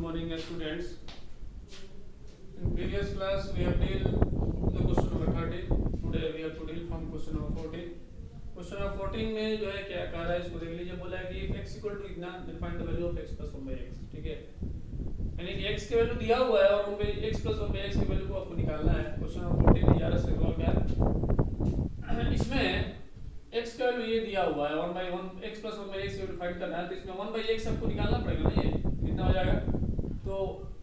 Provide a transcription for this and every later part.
morning students. In previous class we have dealt the question number 13. Today we have to deal from question number 14. Question number 14 में जो है क्या कह रहा है इसको देख लीजिए। बोला है कि x इक्वल टू इतना define the value of x plus 1 by x, ठीक है। यानी कि x की वैल्यू दिया हुआ है और x प्लस 1 बाई x की वैल्यू को आपको निकालना है। क्वेश्चन नंबर 14 11 से सवाल क्या है, इसमें x का वैल्यू ये दिया हुआ है 1 by 1 x plus 1 by x की वैल्यू फाइंड करना है। तो इसमें 1 बाई x आपको निकालना पड़ेगा ना, ये कितना हो जाएगा। तो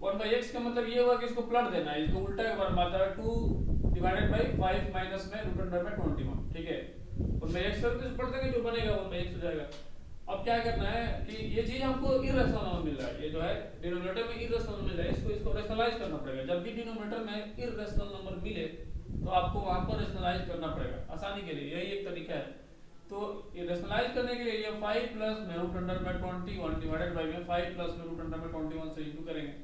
1 बाई x का मतलब ये हुआ कि इसको प्लट देना है, इसको उल्टा एक बार मात्रा 2 डिवाइडेड बाई 5 माइनस में रूट अंडर में 21, ठीक है। 1 बाई x करके पढ़ देंगे जो बनेगा 1 बाई x हो जाएगा। अब क्या करना है कि ये चीज हमको इरेशनल नंबर मिल रहा है, ये जो है डिनोमिनेटर में इरेशनल मिल रहा है, इसको रेशनलाइज करना पड़ेगा। जब भी डिनोमिनेटर में इरेशनल नंबर मिले तो आपको वहां पर रेशनलाइज करना पड़ेगा आसानी के लिए, यही एक तरीका है। तो ये रेशनलाइज करने के लिए ये 5 प्लस में रूट अंडर में 21 डिवाइडेड बाय में 5 प्लस में रूट अंडर में 21 से इंटू करेंगे।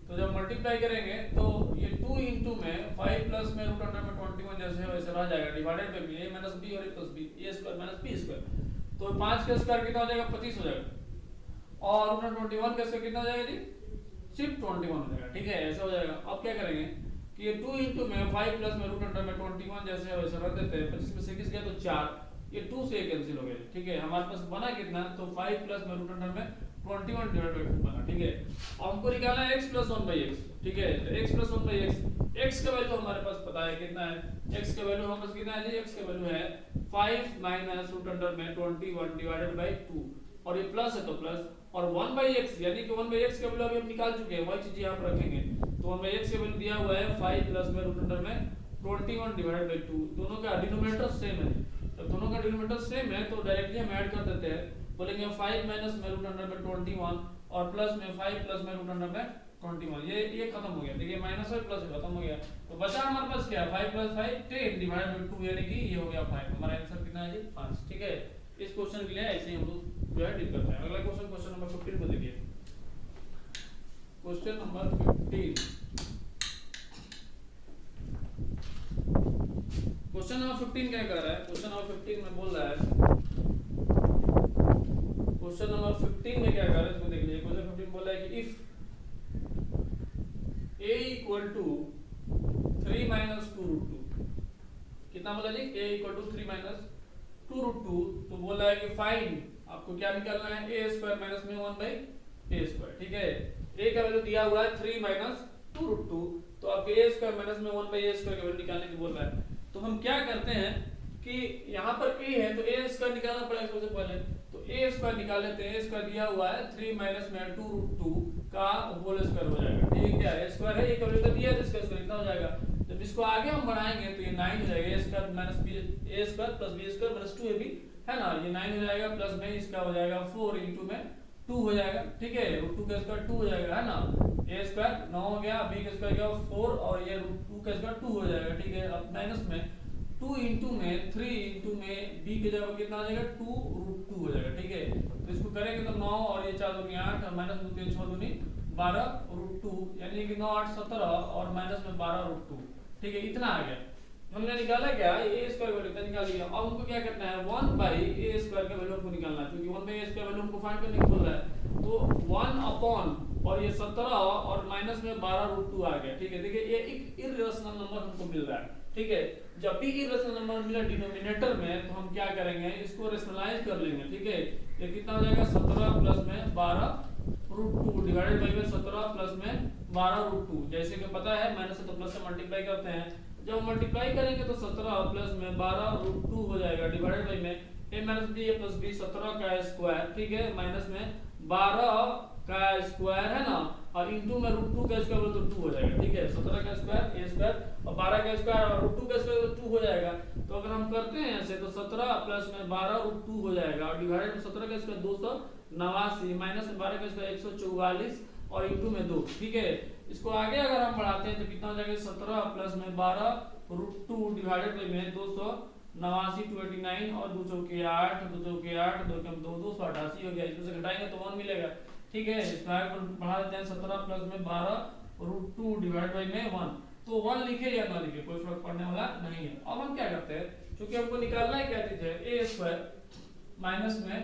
तो जब मल्टीप्लाई करेंगे तो ये 2 इंटू में 5 प्लस में रूट अंडर में 21 जैसे है वैसे रह जाएगा, डिवाइडेड बाय में a माइनस b और a plus b, a square minus b square. तो 5 का स्क्वायर कितना हो जाएगा 25 हो जाएगा और रूट अंडर 21 का स्क्वायर कितना हो जाएगा जी, सिर्फ 21 हो जाएगा, ठीक है। ऐसा हो जाएगा। अब क्या करेंगे कि ये 2 इंटू में 5 प्लस में रूट अंडर में 21 जैसे है वैसे रख देते हैं। 25 में से किस गया तो 4, ये 2 से कैंसिल हो गया, ठीक है। हमारे पास बना कितना, तो 5 प्लस में रूट अंडर में 21 डिवाइडेड बाय 2 बना, ठीक है। अब हमको निकालना है x प्लस 1 बाई x, ठीक है। तो x प्लस 1 बाई x का वैल्यू हमारे पास पता है कितना है, x का वैल्यू हमारे पास कितना है जी, x का वैल्यू है 5 माइनस रूट अंडर में 21 डिवाइडेड बाय 2 और ये प्लस है तो प्लस और 1 बाई x यानी कि 1 बाई x का वैल्यू अभी हम निकाल चुके हैं, वही चीज यहां पर रखेंगे। तो 1 बाई x का वैल्यू दिया हुआ है 5 प्लस में रूट अंडर में 21 डिवाइडेड बाय 2, दोनों का डिनोमिनेटर सेम है। तो दोनों का डिनोमिनेटर सेम है तो डायरेक्टली हम ऐड कर देते हैं। बोलेंगे 5 माइनस में रूट अंडर में 21 और प्लस में 5 प्लस में रूट अंडर में 21, ये खत्म हो गया, देखिए माइनस और प्लस खत्म हो गया। तो बचा हमारे पास क्या 5 प्लस 5 10 डिवाइडेड बाय 2 यानी कि ये हो गया 5। हमारा आंसर कितना है जी 5, ठीक है। इस क्वेश्चन के लिए ऐसे ही हम लोग जो है डील करते हैं। अगला क्वेश्चन, क्वेश्चन नंबर 15 को देखिए। क्वेश्चन नंबर 15, क्वेश्चन नंबर 15 क्या कर रहा है, क्वेश्चन नंबर 15 में बोल रहा है, क्वेश्चन नंबर 15 में क्या कर रहा है इसको देख लीजिए। क्वेश्चन 15 बोल रहा है कि if a equal to 3 minus 2 root 2, कितना बोला जी, a equal to 3 minus 2 root 2, तो बोल रहा है कि फाइंड, आपको क्या निकालना है a स्क्वायर माइनस में 1 बाई a स्क्वायर, ठीक है। a का वैल्यू दिया हुआ है 3 माइनस 2 रूट 2, तो आपको a स्क्वायर माइनस में 1 बाई a स्क्वायर का वैल्यू निकालने की बोल रहा है। तो हम क्या करते हैं कि यहाँ पर a है तो a स्क्वायर निकालना पड़ेगा सबसे पहले। तो a स्क्वायर निकाल लेते हैं। a स्क्वायर दिया हुआ है 3 माइनस में 2 रूट 2 का होल स्क्वायर हो जाएगा, ठीक है। a स्क्वायर है, ये का वैल्यू दिया है तो इसका स्क्वायर कितना हो जाएगा। जब इसको आगे हम बढ़ाएंगे तो ये 9 हो जाएगा, a square minus b a square plus b square minus 2ab है ना, ये 9 हो जाएगा प्लस में इसका हो जाएगा 4 इंटू में 2 हो जाएगा, ठीक है। रूट 2 का स्क्वायर 2 हो जाएगा है ना, a स्क्वायर 9 हो गया, b का स्क्वायर गया 4 और ये रूट 2 का स्क्वायर 2 हो जाएगा, ठीक है। अब माइनस में 2 इंटू में 3 इंटू में b की जगह कितना आ जाएगा 2 रूट 2 हो जाएगा, ठीक है। तो इसको करेंगे तो 9 और ये 4 दूनी 8 और माइनस 2 3 6 दूनी 12 रूट 2 यानी कि 9 8 17 और माइनस में 12 रूट 2, ठीक है। इतना आ गया, हमने निकाला क्या a स्क्वायर वैल्यू इतना निकाल लिया। अब हमको क्या करना है 1 बाई a स्क्वायर का वैल्यू हमको निकालना है, क्योंकि 1 बाई a स्क्वायर वैल्यू हमको फाइंड करने को बोल रहा है। तो 1 अपॉन और ये 17 और माइनस में 12 रूट 2 आ गया, ठीक है। देखिए ये एक इररेशनल नंबर हमको मिल रहा है, ठीक है। जब भी इररेशनल नंबर मिला डिनोमिनेटर में तो हम क्या करेंगे, इसको रेशनलाइज कर लेंगे, ठीक है। ये कितना हो जाएगा 17 प्लस में 12 रूट 2 डिवाइडेड बाय में 17 प्लस में 12 रूट 2, जैसे कि पता है माइनस से तो प्लस से मल्टीप्लाई करते हैं। जब मल्टीप्लाई करेंगे तो 17 प्लस में 12 रूट 2 हो जाएगा डिवाइडेड बाय में a minus b a plus b 17 का स्क्वायर, ठीक है, माइनस में 12 का स्क्वायर है ना और इंटू में रूट 2 का स्क्वायर तो 2 हो जाएगा, ठीक है। 17 का स्क्वायर a स्क्वायर और 12 का स्क्वायर और रूट 2 का स्क्वायर तो 2 हो जाएगा। तो अगर हम करते हैं ऐसे तो 17 प्लस में 12 रूट 2 हो जाएगा और डिवाइडेड में 17 का स्क्वायर 289 माइनस में 12 का स्क्वायर 144 और इंटू में 2, ठीक है। इसको आगे अगर हम बढ़ाते हैं तो कितना हो जाएगा 17 प्लस में 12 रूट 2 डिवाइडेड बाय में 289 289 और 2 चौके 8 2 चौके 8 2 कम 2 288 हो गया। इसमें से घटाएंगे तो 1 मिलेगा, ठीक है। इसको आगे बढ़ा देते हैं 17 प्लस में 12 रूट 2 डिवाइडेड बाय में 1, तो 1 लिखे या ना लिखे कोई फर्क पड़ने वाला नहीं है। अब हम क्या करते हैं, क्योंकि हमको निकालना है क्या चीज है a स्क्वायर माइनस में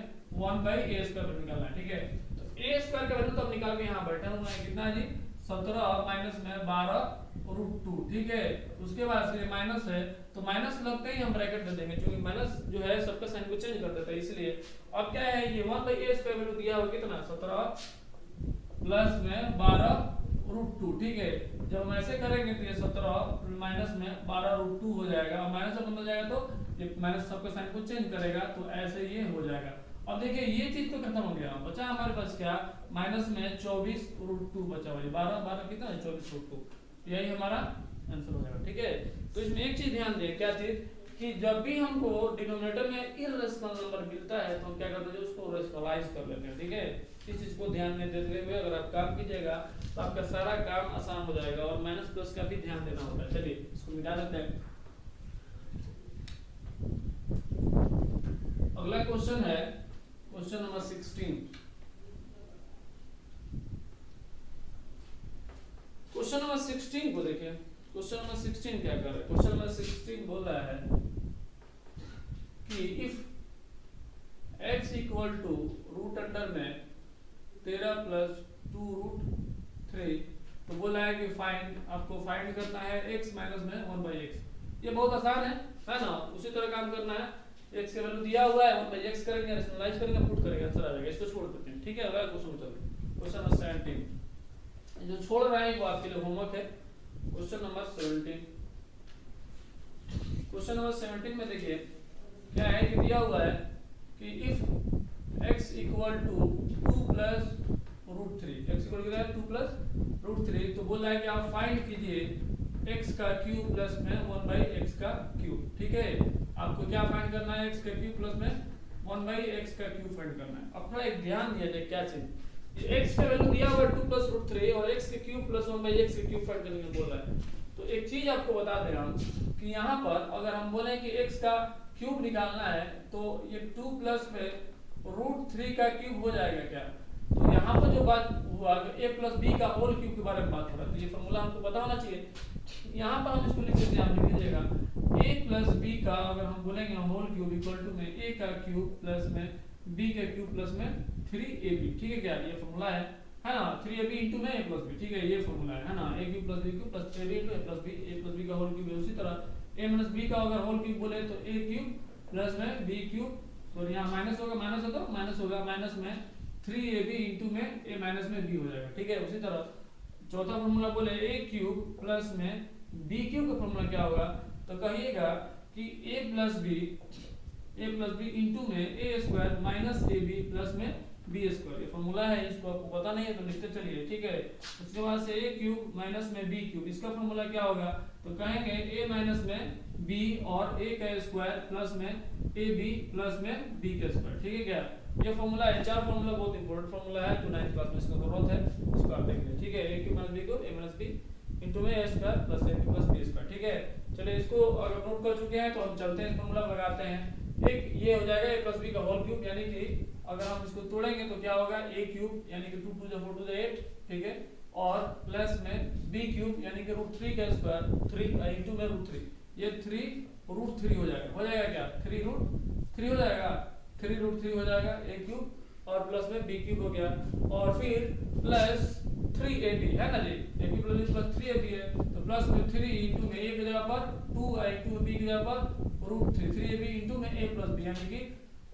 1 बाई a स्क्वायर निकालना है, ठीक है। तो ए स्क्वायर का वैल्यू तो अब निकाल के यहाँ बैठे हुए हैं, कितना है जी 17 माइनस में 12√2, ठीक है। उसके बाद से माइनस है तो माइनस लगते ही हम ब्रैकेट दे देंगे, क्योंकि माइनस जो है सबका साइन को चेंज कर देता है, इसलिए अब क्या है ये 1/a स्क्वायर वैल्यू दिया हुआ कितना 17 प्लस में 12√2, ठीक है। जब हम ऐसे करेंगे तो ये 17 माइनस में 12√2 हो जाएगा, और माइनस जब बदल जाएगा तो ये माइनस सबका साइन को चेंज करेगा, तो ऐसे ये हो जाएगा। अब देखिए ये चीज तो खत्म हो गया, बचा हमारे पास क्या माइनस में 24√2 बचा हुआ है, 12 कितना है 24√2, यही हमारा आंसर हो जाएगा, ठीक है। तो इसमें एक चीज ध्यान दें, क्या चीज कि जब भी हमको डिनोमिनेटर में इररेशनल नंबर मिलता है तो हम क्या करते हैं उसको रेशनलाइज कर लेते हैं, ठीक है। इस चीज को ध्यान में देते हुए अगर आप काम कीजिएगा तो आपका सारा काम आसान हो जाएगा, और माइनस प्लस का भी ध्यान देना होता है। चलिए इसको मिटा देते हैं। अगला क्वेश्चन है क्वेश्चन नंबर 16। क्वेश्चन नंबर 16 को देखिए, क्वेश्चन नंबर 16 क्या कर रहा है। क्वेश्चन नंबर 16 बोल रहा है कि if x equal to root under में 13 प्लस 2√3, तो बोला है कि फाइंड, आपको फाइंड करना है x माइनस में 1/x। ये बहुत आसान है ना। उसी तरह काम करना है, x का वैल्यू दिया हुआ है 1/x करेंगे, रैशनलाइज करेंगे, पुट करेंगे, आंसर आ जाएगा। इसको छोड़ देते हैं, ठीक है। अगला क्वेश्चन चलते, क्वेश्चन नंबर 17 जो छोड़ रहे हैं वो आपके लिए होमवर्क है। क्वेश्चन नंबर 17, क्वेश्चन नंबर 17 में देखिए क्या है कि दिया हुआ है कि if x equal to 2 plus √3, x equal to 2 plus √3, तो बोल रहा है कि आप फाइंड कीजिए x का क्यूब प्लस में 1/x का क्यूब, ठीक है। आपको क्या फाइंड करना है, x का क्यूब प्लस में 1/x का क्यूब फाइंड करना है। अपना एक ध्यान दिया जाए क्या चीज, x का वैल्यू दिया हुआ 2 प्लस √3 और x के क्यूब प्लस 1/x के क्यूब फाइंड करने को बोल रहा है। तो एक चीज आपको बता दे रहा हूं कि यहाँ पर अगर हम बोले कि x का क्यूब निकालना है तो ये 2 प्लस में √3 का क्यूब हो जाएगा क्या। तो यहाँ पर जो बात हुआ a प्लस b का होल क्यूब के बारे में बात हो रहा है, तो ये फॉर्मूला हमको पता होना चाहिए। यहाँ पर हम इसको लिख देते हैं, आप लिख लीजिएगा a प्लस b का अगर हम बोलेंगे होल क्यूब इक्वल टू में a का क्यूब प्लस में b का क्यूब प्लस में 3ab, ठीक है क्या, ये फॉर्मूला है ना। 3ab इंटू में a प्लस b, ठीक है, ये फॉर्मूला है ना। a cube plus b cube plus 3ab into a plus b का होल क्यूब है। उसी तरह a माइनस b का अगर होल क्यूब बोले तो a क्यूब प्लस में b क्यूब, तो यहाँ माइनस होगा, माइनस है तो माइनस होगा, माइनस में 3ab इंटू में a माइनस में b हो जाएगा, ठीक है। उसी तरह चौथा फॉर्मूला बोले a क्यूब प्लस में b क्यूब का फॉर्मूला क्या होगा, तो कहिएगा कि a प्लस b इंटू में a square minus ab plus में b स्क्वायर, ये फॉर्मूला है। इसको आपको पता नहीं है तो लिखते चलिए, ठीक है। उसके बाद से a क्यूब माइनस में b क्यूब, इसका फॉर्मूला क्या होगा, तो कहेंगे a माइनस में b और a का स्क्वायर प्लस में ab प्लस में b का स्क्वायर, ठीक है क्या। ये फॉर्मूला है, चार फॉर्मूला बहुत इंपॉर्टेंट फॉर्मूला है, जो 9th क्लास में इसका जरूरत है, इसको आप देख लें, ठीक है। a cube minus b cube a minus b into में a square plus ab plus b square, ठीक है। चलिए इसको अगर नोट कर चुके हैं तो हम चलते हैं, फॉर्मूला लगाते हैं। एक ये हो जाएगा a प्लस b का होल क्यूब, यानी कि अगर हम इसको तोड़ेंगे तो क्या होगा a क्यूब यानी कि 2 2 4 2 8, ठीक है, और प्लस में b क्यूब यानी कि √3 का स्क्वायर 3 इंटू में √3, ये 3√3 हो जाएगा क्या, 3√3 हो जाएगा, 3√3 हो जाएगा a क्यूब और प्लस में b क्यूब हो गया, और फिर प्लस 3ab है ना जी, a क्यूब प्लस 3ab है, तो प्लस में 3 इंटू में a की जगह पर 2 इंटू b की जगह पर √3, 3ab इंटू में a प्लस b यानी कि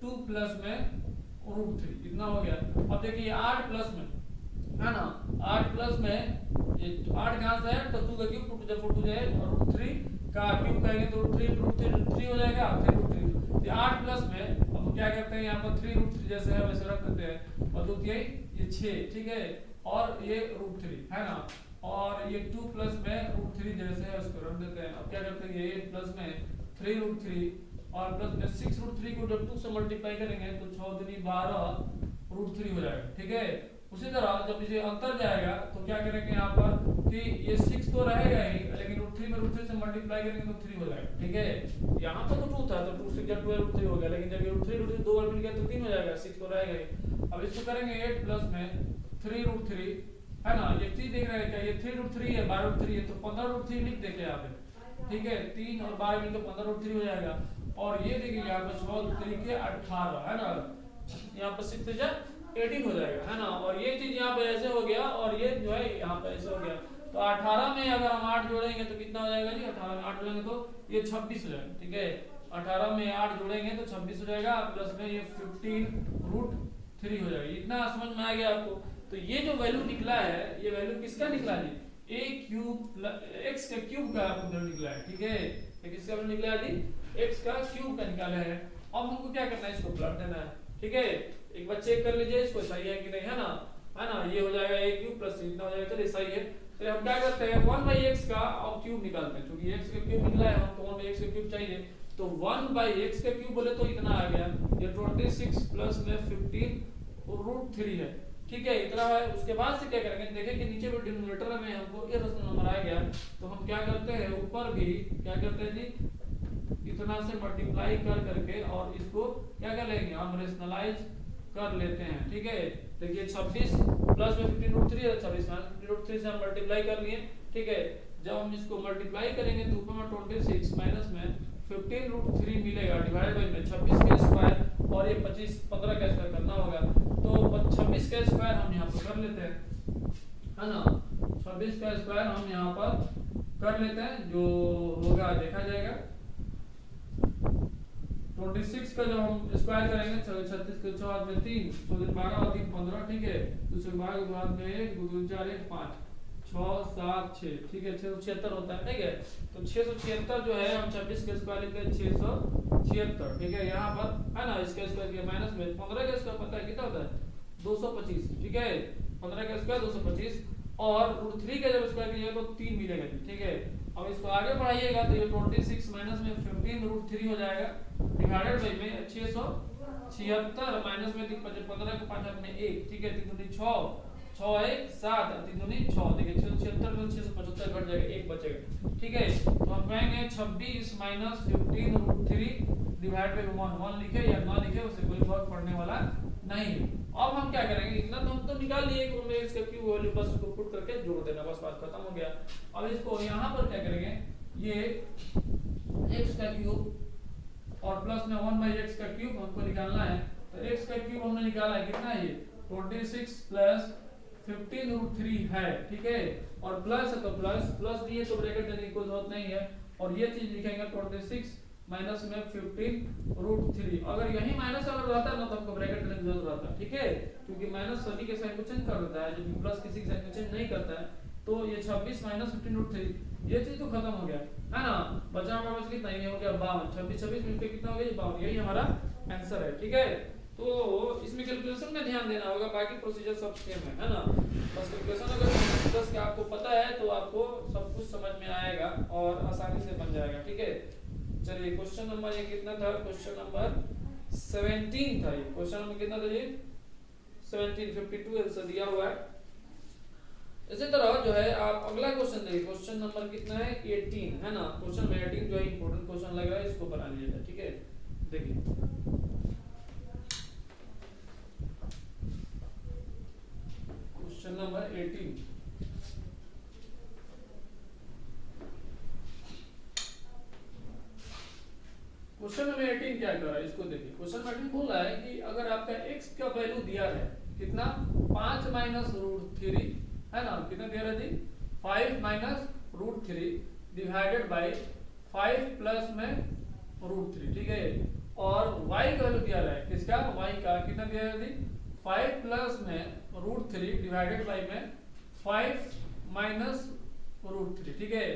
2 प्लस में √3, इतना हो गया। अब देखिए 8 प्लस में है ना, 8 प्लस में ये 8 कहां से है, तो 2 का क्यूब 2 जब 4 जाए और √3 का क्यूब करेंगे तो √3 हो जाएगा, 3√3। ये 8 प्लस में अब हम क्या करते हैं, यहाँ पर 3√3 जैसे है वैसे रख देते हैं, और द्वितीय ये 6, ठीक है, और ये √3 है ना, और ये 2 प्लस में √3 जैसे है उसको रख देते हैं। अब क्या करते हैं, ये प्लस में 3√3 और प्लस में 6√3 को जब 2 से मल्टीप्लाई करेंगे तो 6 दूनी 12√3 हो जाएगा, ठीक है। उसी तरह जब ये अंतर जाएगा तो क्या करेंगे यहाँ पर कि ये 6 तो रहेगा ही, लेकिन √3 में √3 से मल्टीप्लाई करेंगे तो 3 हो जाएगा, ठीक है। यहाँ पर तो 2 था तो 2 से 12√3 हो गया, लेकिन जब ये √3 दो बार मिल गया तो 3 हो जाएगा, 6 तो रहेगा ही। अब इसको करेंगे 8 प्लस में 3√3 है ना, ये चीज देख रहे हैं क्या, ये 3√3 है, 12√3 है, तो 15√3 लिख देंगे यहाँ पे, ठीक है। 3 और 12 मिलकर 15√3 हो जाएगा, और ये देखिए यहाँ पे 6 3 के 18 है ना, यहाँ पर 6 जा 18 हो जाएगा, है ना। और ये चीज यहाँ पे ऐसे हो गया और ये जो है यहाँ पे ऐसे हो गया। तो 18 में अगर हम 8 जोड़ेंगे तो कितना हो जाएगा जी, 18 में 8 जोड़ेंगे तो ये 26 हो जाएगा, ठीक है। 18 में 8 जोड़ेंगे तो 26 हो जाएगा, प्लस में ये 15√3 हो जाएगा। इतना समझ में आ गया आपको। तो ये जो वैल्यू निकला है, ये वैल्यू किसका निकला जी, a क्यूब x का क्यूब का वैल्यू निकला है, ठीक है। ये किसका वैल्यू निकला है जी, x का क्यूब का निकाला है। अब हमको क्या करना है, इसको प्लट देना है, ठीक है। एक बार चेक कर लीजिए इसको सही है कि नहीं, है ना। ये हो जाएगा a क्यूब प्लस इतना हो जाएगा, चलिए सही है। तो हम क्या करते हैं 1/x का और क्यूब निकालते हैं, क्योंकि x का क्यूब निकला है, हमको 1/x का क्यूब चाहिए। तो 1/x का क्यूब बोले तो इतना आ गया, ये 26 प्लस में 15√3 है, ठीक है, इतना है। उसके बाद से क्या करेंगे, देखें कि नीचे भी डिनोमिनेटर में हमको इरेशनल नंबर आ गया, तो हम क्या करते हैं ऊपर भी क्या करते हैं जी, इतना से मल्टीप्लाई कर करके और इसको क्या कर लेंगे, हम रेशनलाइज कर लेते हैं, ठीक है। देखिए 26 प्लस में 15√3 है, 26 में 15√3 से हम मल्टीप्लाई कर लिए, ठीक है। जब हम इसको मल्टीप्लाई करेंगे तो ऊपर में 26 माइनस में 15√3 मिलेगा, डिवाइड बाय में 26 का स्क्वायर और ये 15 का स्क्वायर करना होगा। तो 26 का स्क्वायर हम यहाँ पर कर लेते हैं, है ना। 26 का स्क्वायर हम यहाँ पर कर लेते हैं, जो होगा देखा जाएगा। 26 का जब हम स्क्वायर करेंगे, 36 के 4 में 3, 12 और 3 15, ठीक है। दूसरे भाग के बाद में 1 2 4 1 5 6 7 6, ठीक है, 676 होता है, ठीक है। तो 676 जो है हम 26 के स्क्वायर लिखते हैं 676, ठीक है। यहाँ पर है ना, इसका स्क्वायर किया माइनस में 15 का स्क्वायर पता है कितना होता है 225, ठीक है। 15 का स्क्वायर 225 और √3 का जब स्क्वायर कीजिएगा तो 3 मिलेगा, ठीक है। अब इसको आगे बढ़ाइएगा तो ये 26 माइनस में 15√3 हो जाएगा, डिवाइडेड बाय में 676 माइनस में 15 को 5 में 1, ठीक है। 3 दूनी 6 6 1 7 3 दूनी 6, देखिए 676 में 675 घट जाएगा, 1 बचेगा, ठीक है। तो हम कहेंगे 26 माइनस 15√3 डिवाइड बाय 1 लिखे या ना लिखे उससे कोई फर्क पड़ने वाला नहीं है। अब हम क्या करेंगे, इतना तो हम तो निकाल लिए कि हमने इसका क्यूब वैल्यू बस उसको पुट करके जोड़ देना, बस बात खत्म हो गया। अब इसको यहाँ पर क्या करेंगे, ये x का क्यूब और प्लस में 1/x का क्यूब हमको निकालना है। तो x का क्यूब हमने निकाला है, कितना है ये 26 प्लस 15√3 है, ठीक है। और प्लस है तो प्लस दिए तो ब्रैकेट देने की कोई जरूरत नहीं है। और ये चीज लिखेंगे 26 माइनस में 15√3। अगर यही माइनस अगर रहता ना तो हमको ब्रैकेट देने की जरूरत रहता, ठीक है, क्योंकि माइनस सभी के साइन को चेंज कर देता है, जबकि प्लस किसी के साइन को चेंज नहीं करता है। तो ये 26 माइनस 15√3, ये चीज तो खत्म हो गया, है ना। बचा हमारा बच कितना, ये हो गया 52, 26 मिलके कितना हो गया 52, यही हमारा आंसर है, ठीक है। तो इसमें कैलकुलेशन में ध्यान देना होगा, बाकी प्रोसीजर सब सेम है ना। बस कैलकुलेशन अगर बस का आपको पता है तो आपको सब कुछ समझ में आएगा और आसानी से बन जाएगा, ठीक है। चलिए क्वेश्चन नंबर ये कितना था, क्वेश्चन नंबर 17 था। ये क्वेश्चन नंबर कितना था जी 17, 52 आंसर दिया हुआ है। इसी तरह जो है आप अगला क्वेश्चन देखिए, क्वेश्चन नंबर कितना है 18, है ना। क्वेश्चन नंबर 18 जो है इंपॉर्टेंट क्वेश्चन लग रहा है, इसको बना लीजिएगा, ठीक है। देखिए क्वेश्चन नंबर 18, क्वेश्चन नंबर 18 क्या कर रहा है, इसको देखिए। क्वेश्चन नंबर 18 बोल रहा है कि अगर आपका x का वैल्यू दिया है कितना 5 माइनस √3, है ना, कितना दिया है जी 5 माइनस √3 डिवाइडेड बाय 5 प्लस में √3, ठीक है। और y का वैल्यू दिया है किसका, y का कितना दिया है जी 5 प्लस में √3 डिवाइडेड बाय में 5 माइनस √3, ठीक है।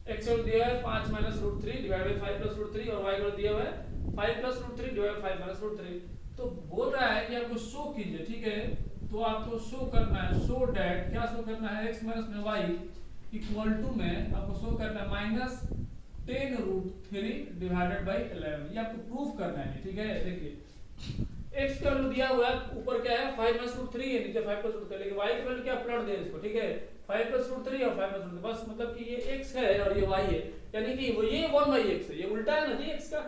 x वैल्यू दिया है 5 माइनस √3 डिवाइडेड बाय 5 प्लस √3 और y वैल्यू दिया हुआ है 5 प्लस √3 डिवाइडेड बाय 5 माइनस √3। तो बोल रहा है कि आपको शो कीजिए, ठीक है। तो आपको शो करना है, शो दैट क्या शो करना है, x माइनस में y इक्वल टू में आपको शो करना है माइनस 10√3 डिवाइडेड बाय 11, ये आपको प्रूफ करना है, ठीक है। देखिए x का वैल्यू दिया हुआ है, ऊपर क्या है 5 माइनस √3 है, नीचे 5 प्लस √3, लेकिन y का वैल्यू क्या प्लट दे इसको, ठीक है। 5 प्लस √3 और 5 प्लस √3, बस मतलब कि ये x है और ये y है, यानी कि वो ये 1/x है, ये उल्टा है ना जी x का,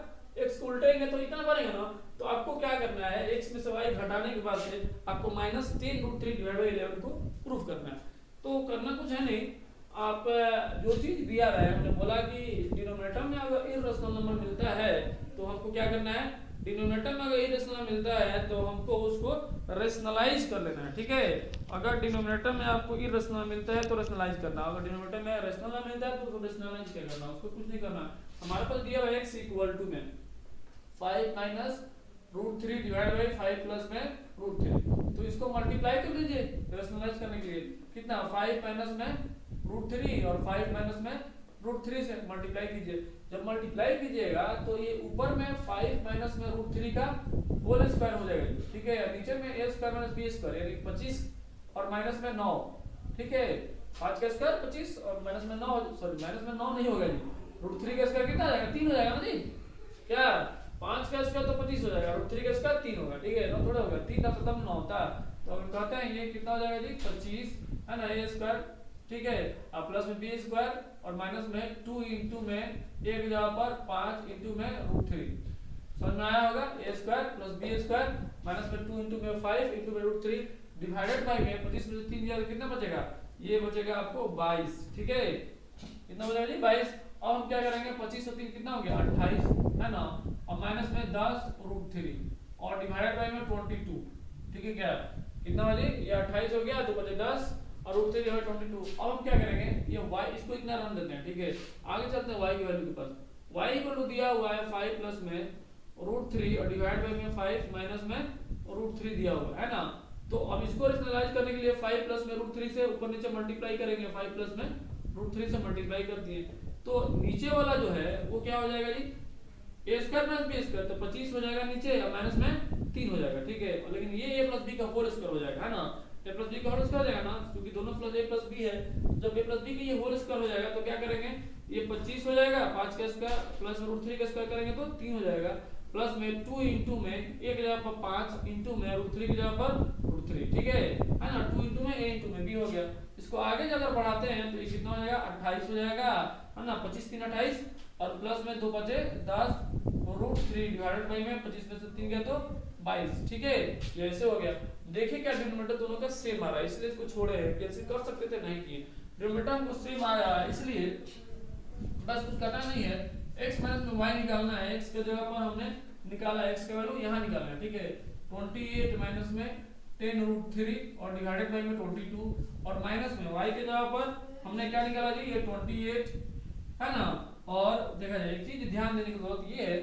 x को उल्टेंगे तो इतना बनेगा ना। तो आपको क्या करना है, x में से y घटाने के बाद से आपको माइनस 10√3 डिवाइड बाय 11 को प्रूफ करना है। तो करना कुछ है नहीं, आप जो चीज दिया रहा है, हमने बोला कि डिनोमिनेटर में अगर इरेशनल नंबर मिलता है तो हमको क्या करना है डिनोमिनेटर में अगर इरेशनल मिलता है तो हमको उसको रेशनलाइज कर लेना है, ठीक है। अगर डिनोमिनेटर में आपको इरेशनल मिलता है तो रेशनलाइज करना, अगर डिनोमिनेटर में रेशनल मिलता है तो उसको रेशनलाइज क्या करना, उसको कुछ नहीं करना। हमारे पास दिया हुआ है x इक्वल टू में 5 minus root 3 divide by 5 plus में रूट 3, तो इसको मल्टीप्लाई कर लीजिए रेशनलाइज करने के लिए। कितना 5 माइनस में रूट 3 और 5 माइनस में रूट 3 से मल्टीप्लाई कीजिए। जब मल्टीप्लाई कीजिएगा तो ये ऊपर में 5 माइनस में रूट 3 का होल स्क्वायर हो जाएगा, ठीक है। नीचे में a square minus b square यानी 25 और माइनस में 9, ठीक है। 5 का स्क्वायर 25 और माइनस में 9, सॉरी माइनस में 9 नहीं होगा जी, रूट 3 का स्क्वायर कितना आ जाएगा 3 हो जाएगा ना जी। क्या 5 का स्क्वायर तो 25 हो जाएगा, रूट 3 का स्क्वायर 3 होगा, ठीक है। 9 थोड़ा होगा, 3 का मतलब 9 था, तो हम कहते हैं ये कितना हो जाएगा जी 25 है ना a स्क्वायर, ठीक है। अब प्लस में b स्क्वायर और माइनस में 2 इंटू में एक जगह पर 5 इंटू में रूट 3, समझ में आया होगा। a square plus b square minus में 2 इंटू में 5 इंटू में रूट 3 डिवाइडेड बाय में 25 में 3 दिया तो कितना बचेगा, ये बचेगा आपको 22, ठीक है। कितना बचेगा जी 22। अब हम क्या करेंगे 25 और 3 कितना हो गया 28 है ना, और माइनस में 10 रूट 3 और डिवाइडेड बाय में 22, ठीक है। क्या कितना बचे ये 28 हो गया, तो बचे 10 और रूट 3 है 22। अब हम क्या करेंगे ये y इसको इतना रन देते हैं, ठीक है। आगे चलते हैं y की वैल्यू के पास। y इक्वल टू दिया हुआ है 5 प्लस में रूट 3 और डिवाइड बाय में 5 माइनस में रूट 3 दिया हुआ है ना। तो अब इसको रेशनलाइज करने के लिए 5 प्लस में रूट 3 से ऊपर नीचे मल्टीप्लाई करेंगे, 5 प्लस में रूट 3 से मल्टीप्लाई कर दिए, तो नीचे वाला जो है वो क्या हो जाएगा जी a square plus b square, तो 25 हो जाएगा नीचे और माइनस में 3 हो जाएगा, ठीक है। लेकिन ये a प्लस b का होल स्क्वायर हो जाएगा है ना, a प्लस b का होल स्क्वायर हो जाएगा ना, क्योंकि दोनों प्लस a प्लस b है। जब a प्लस b का ये होल स्क्वायर हो जाएगा तो क्या करेंगे ये 25 हो जाएगा, 5 का स्क्वायर प्लस रूट 3 का स्क्वायर करेंगे तो 3 हो जाएगा, प्लस में 2 इंटू में एक जगह पर 5 इंटू में रूट 3 की जगह पर रूट 3, ठीक है ना। 2 इंटू में a इंटू में b हो गया। इसको आगे अगर बढ़ाते हैं तो ये कितना हो जाएगा 28 हो जाएगा है ना, 25 3 28 और प्लस में 2 बचे 10 रूट 3 डिवाइडेड बाय में 25 में से 3 गया तो 22, ठीक है। ये ऐसे हो गया। देखिए क्या डिनोमिनेटर दोनों का सेम आ रहा है, इसलिए इसको छोड़े हैं, कैसे कर सकते थे नहीं किए। डिनोमिनेटर हमको सेम आया है इसलिए बस कुछ करना नहीं है, x माइनस में y निकालना है। x के जगह पर हमने निकाला x का वैल्यू यहाँ निकालना है, ठीक है। 28 माइनस में 10 रूट 3 और डिवाइडेड बाय में 22 और माइनस में y के जगह पर हमने क्या निकाला जी ये 28 है ना। और देखा जाए एक चीज ध्यान देने की जरूरत ये है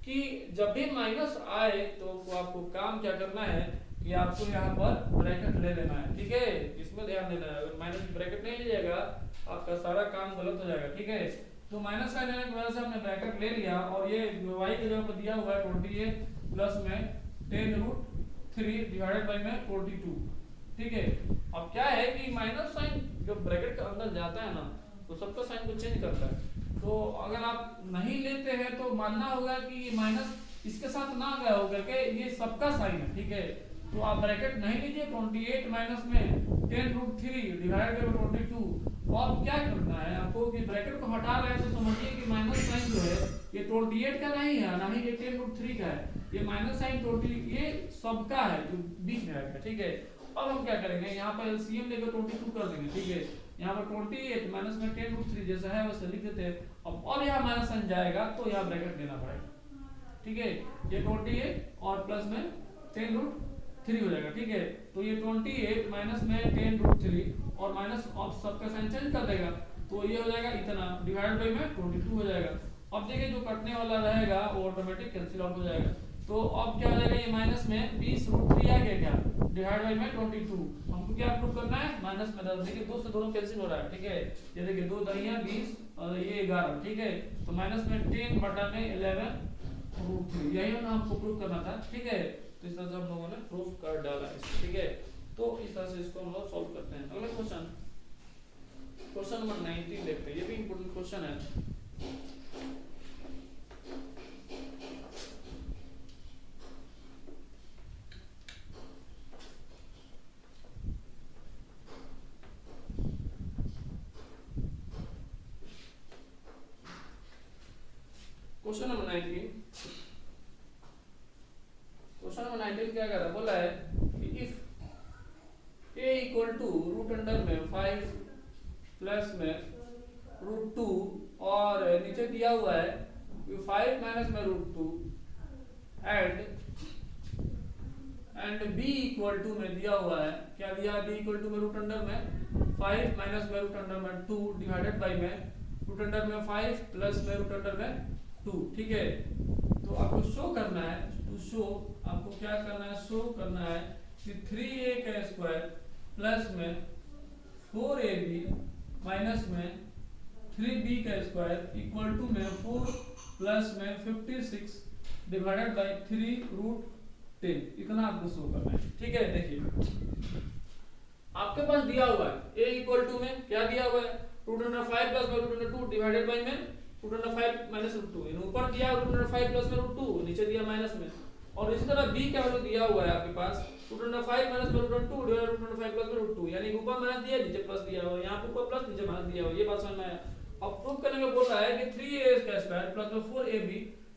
कि जब भी माइनस आए तो आपको काम क्या करना है कि आपको यहाँ पर ब्रैकेट ले लेना है, ठीक है। इसमें ध्यान देना है, अगर माइनस ब्रैकेट नहीं लीजिएगा आपका सारा काम गलत हो जाएगा, ठीक है। तो माइनस साइन आने की वजह से हमने ब्रैकेट ले लिया और ये y की जगह पर दिया हुआ है 28 प्लस में 10 रूट 3 डिवाइडेड बाय में 42, ठीक है। अब क्या है कि माइनस साइन जब ब्रैकेट के अंदर जाता है ना तो सबका साइन को चेंज करता है। तो अगर आप नहीं लेते हैं तो मानना होगा कि ये माइनस इसके साथ ना गया होगा कि ये सबका साइन है, ठीक है। तो आप ब्रैकेट नहीं लीजिए 28 माइनस में 10 रूट 3 डिवाइडेड बाय 22। तो आप क्या करना है आपको कि ब्रैकेट को हटा रहे हैं तो समझिए कि माइनस साइन जो है ये 28 का नहीं है ना ही ये 10 रूट 3 का है, ये माइनस साइन 20 ये सबका है जो बीच में आएगा, ठीक है। अब हम क्या करेंगे यहाँ पर एलसीएम लेकर 22 कर देंगे, ठीक है। यहाँ पर 28 माइनस में 10 रूट 3 जैसा है वैसे लिख देते हैं। अब और यहाँ माइनस साइन जाएगा तो यहाँ ब्रैकेट देना पड़ेगा, ठीक है। ये 28 और प्लस में 10 रूट 3 हो जाएगा, ठीक है। तो ये 28 माइनस में 10 रूट 3 और माइनस ऑफ सबका साइन चेंज कर देगा तो ये हो जाएगा इतना डिवाइड बाय में 22 हो जाएगा। अब देखिए जो कटने वाला रहेगा वो ऑटोमेटिक कैंसिल आउट हो जाएगा। तो अब क्या हो जाएगा ये माइनस में 20 रूट 3 आ गया क्या डिवाइड बाय में 22। हमको क्या प्रूव करना है माइनस में 10, देखिए 2 से दोनों कैंसिल हो रहा है, ठीक है। ये देखिए 2 दरिया 20 और ये 11, ठीक है। तो माइनस में 10 बटा में 11 रूट 3 यही हमको प्रूव करना था, ठीक है। तो इस तरह से हम लोगों ने प्रूफ कर डाला है, ठीक है। तो इस तरह से इसको हम लोग सॉल्व करते हैं। अगला क्वेश्चन क्वेश्चन नंबर 19 देखते हैं, ये भी इंपॉर्टेंट क्वेश्चन है। क्वेश्चन नंबर 19 क्या कर रहा है, बोला है कि if a equal to root under में 5 प्लस में रूट 2 और नीचे दिया हुआ है 5 माइनस में root 2 and b equal to में दिया हुआ है, क्या दिया है, b इक्वल टू में रूट अंडर में 5 माइनस में रूट अंडर में 2 डिवाइडेड बाय में रूट अंडर में 5 प्लस में रूट अंडर में 2। ठीक है, तो आपको शो करना है, टू शो आपको क्या करना है, शो करना है कि 3a का स्क्वायर प्लस में 4ab माइनस में 3b का स्क्वायर इक्वल टू में 4 प्लस में 56 डिवाइडेड बाय 3 रूट 10, इतना आपको शो करना है। ठीक है, देखिए आपके पास दिया हुआ है a इक्वल टू में क्या दिया हुआ है, रूट अंडर 5 प्लस में रूट अंडर 2 डिवाइडेड बाय में रूट अंडर 5 माइनस रूट 2, इन ऊपर दिया रूट अंडर 5 प्लस में रूट 2, नीचे दिया माइनस में, और इसी तरह b का वैल्यू दिया हुआ है आपके पास रूट अंडर 5 माइनस में root under 2 divided root under 5 plus में रूट 2, यानी ऊपर माइनस दिया नीचे प्लस दिया हुआ है, यहां पे ऊपर प्लस नीचे माइनस दिया हुआ है, ये बात समझ में आया। अब प्रूव करने में बोल रहा है कि 3a का स्क्वायर प्लस में 4ab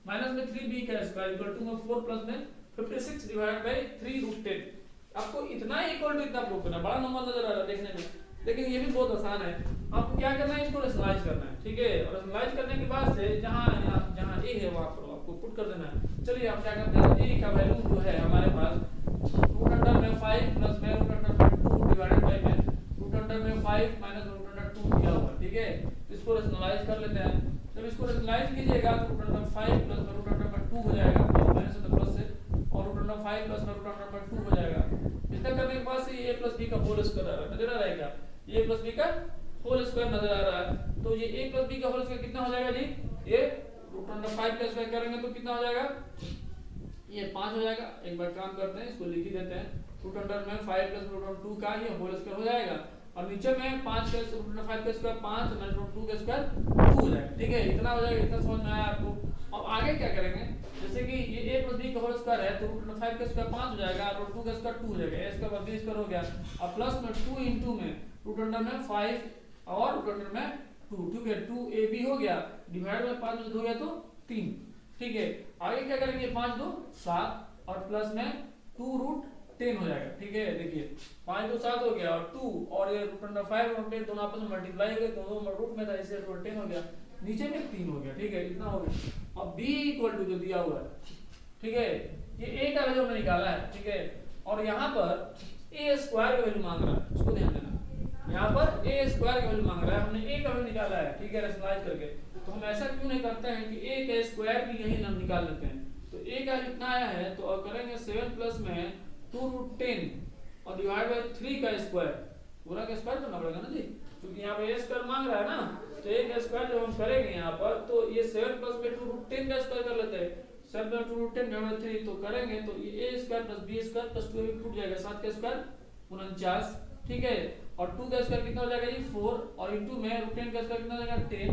माइनस में 3b का स्क्वायर इक्वल टू में 4 प्लस में 56 डिवाइडेड बाय 3 रूट 10। आपको इतना इक्वल टू इतना प्रूव करना है, बड़ा नंबर नजर आ रहा है देखने में, लेकिन ये भी बहुत आसान है। आपको क्या करना है, इसको रेशनलाइज करना है। ठीक है, और रेशनलाइज करने के बाद से जहां a है वहां पर आपको पुट कर देना है। चलिए आप क्या करते हैं, a का वैल्यू जो है हमारे पास रूट अंडर में 5 प्लस में रूट अंडर में 2 डिवाइडेड बाय में रूट अंडर में 5 माइनस रूट अंडर 2 दिया हुआ है। ठीक है, इसको रेशनलाइज कर लेते हैं। जब इसको रेशनलाइज कीजिएगा तो रूट अंडर 5 प्लस में रूट अंडर में 2 हो जाएगा, माइनस से प्लस से, और रूट अंडर 5 प्लस में रूट अंडर में 2 हो जाएगा। इतना करने के बाद से a प्लस b का होल स्क्वायर आ रहा है, नजर आ रहा है क्या, a प्लस b का होल स्क्वायर नजर आ रहा है। तो ये a प्लस b का होल स्क्वायर कितना हो जाएगा जी, ये रूट अंडर 5 का स्क्वायर करेंगे तो कितना हो जाएगा, ये 5 हो जाएगा। एक बार काम करते हैं, इसको लिख ही देते हैं, रूट अंडर में 5 प्लस रूट अंडर 2 का ये होल स्क्वायर हो जाएगा, और नीचे में 5 का रूट अंडर 5 का स्क्वायर 5 माइनस रूट 2 का स्क्वायर 2 हो जाएगा। ठीक है, इतना हो जाएगा, इतना समझ में आया आपको। अब आगे क्या करेंगे, जैसे कि ये a प्लस b का होल स्क्वायर है तो रूट अंडर 5 का स्क्वायर 5 हो जाएगा, रूट 2 का स्क्वायर 2 हो जाएगा, a स्क्वायर और b स्क्वायर हो गया, और प्लस में 2 इनटू में रूट अंडर में 5 और रूट अंडर में 2, ठीक है, 2ab हो गया, डिवाइड बाय 5 में हो गया तो 3। ठीक है, आगे क्या करेंगे, 5 2 7 और प्लस में 2 रूट 10 हो जाएगा। ठीक है, देखिए 5 2 7 हो गया, और 2 और ये रूट अंडर 5 और 10 दोनों आपस में मल्टीप्लाई हो गए, दोनों रूट में था इसलिए रूट 10 हो गया, नीचे में 3 हो गया। ठीक है, इतना हो गया। अब b इक्वल टू जो दिया हुआ है, ठीक है, ये a का वैल्यू हमने निकाला है। ठीक है, और यहाँ पर a स्क्वायर का वैल्यू मांग रहा है, इसको ध्यान देना, यहाँ पर a स्क्वायर का वैल्यू मांग रहा है, हमने a का वैल्यू निकाला है। ठीक है, रेशनलाइज करके, तो हम ऐसा क्यों नहीं करते हैं कि a का स्क्वायर भी यही हम निकाल लेते हैं। तो a का कितना आया है, तो अब करेंगे 7 प्लस में 2 रूट 10 और डिवाइड बाय 3 का स्क्वायर, पूरा का स्क्वायर करना पड़ेगा ना जी, क्योंकि यहाँ पे a स्क्वायर मांग रहा है ना, तो a का स्क्वायर जब हम करेंगे यहाँ पर, तो ये 7 प्लस में 2 रूट 10 का स्क्वायर कर लेते हैं, 7 में 2 रूट 10 डिवाइड बाय 3 तो करेंगे तो ये a square plus b square plus 2 टूट जाएगा, 7 का स्क्वायर 49। ठीक है, और 2 का स्क्वायर कितना हो जाएगा जी 4, और इनटू में रूट 10 का स्क्वायर कितना हो जाएगा 10,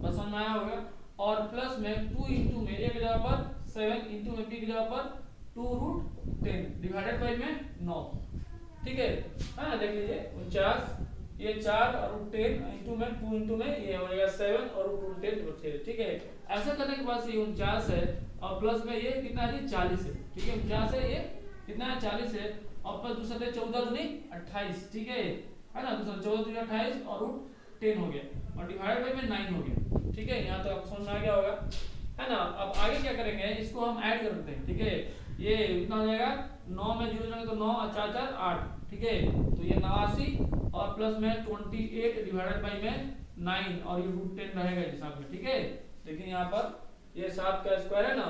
बस समझ में आया होगा, और प्लस में 2 इनटू में a की जगह पर 7 इनटू में b की जगह पर 2 रूट 10 डिवाइडेड बाय में 9। ठीक है, हां देख लीजिए 49, ये 4 और रूट 10 इनटू में 2 इनटू में ये हो जाएगा 7 और रूट 10 बचे। ठीक है, ऐसा करने के बाद से ये 49 है, और प्लस में ये कितना है जी 40 है। ठीक है, 49 है, ये कितना है 40 है, और प्लस दूसरा 14 दूनी 28। ठीक है ना, दूसरा 14 दूनी 28 और रूट 10 हो गया, और डिवाइड बाय में 9 हो गया। ठीक है, यहाँ तो आपको समझ में आ गया होगा, है ना। अब आगे क्या करेंगे, इसको हम ऐड कर देते हैं। ठीक है, ये कितना हो जाएगा, 9 में 0 जोड़ेंगे तो 9 और 4 4 8। ठीक है, तो ये 89 और प्लस में 28 डिवाइडेड बाय में 9, और ये रूट 10 रहेगा इस हिसाब में। ठीक है, देखिए यहाँ पर ये 7 का स्क्वायर है ना,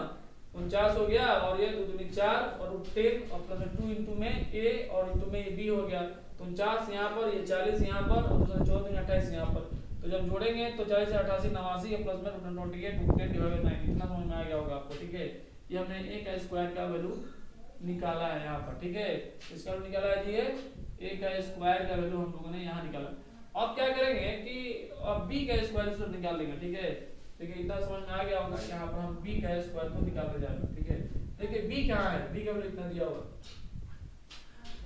49 हो गया, और ये 2 दूनी 4 और रूट 10 और प्लस में 2 इनटू में a और इनटू में b हो गया, तो 49 यहाँ पर, ये 40 यहाँ पर, और दूसरा 14 दूनी 28 यहाँ पर, तो जब जोड़ेंगे तो 40 से 88 89 और प्लस में 28 रूट 10 डिवाइडेड बाय 9, इतना समझ में आ गया होगा आपको। ठीक है, ये हमने a का स्क्वायर का वैल्यू निकाला है यहाँ पर। ठीक है, इसका वैल्यू निकाला है जी, ये a का स्क्वायर का वैल्यू हम लोगों ने यहाँ निकाला। अब क्या करेंगे कि अब b का स्क्वायर इसको निकाल लेंगे। ठीक है, देखिए इतना समझ में आ गया होगा, यहाँ पर हम b का स्क्वायर को निकालने जा रहे हैं। ठीक है, देखिए b कहाँ है, b का वैल्यू इतना दिया हुआ,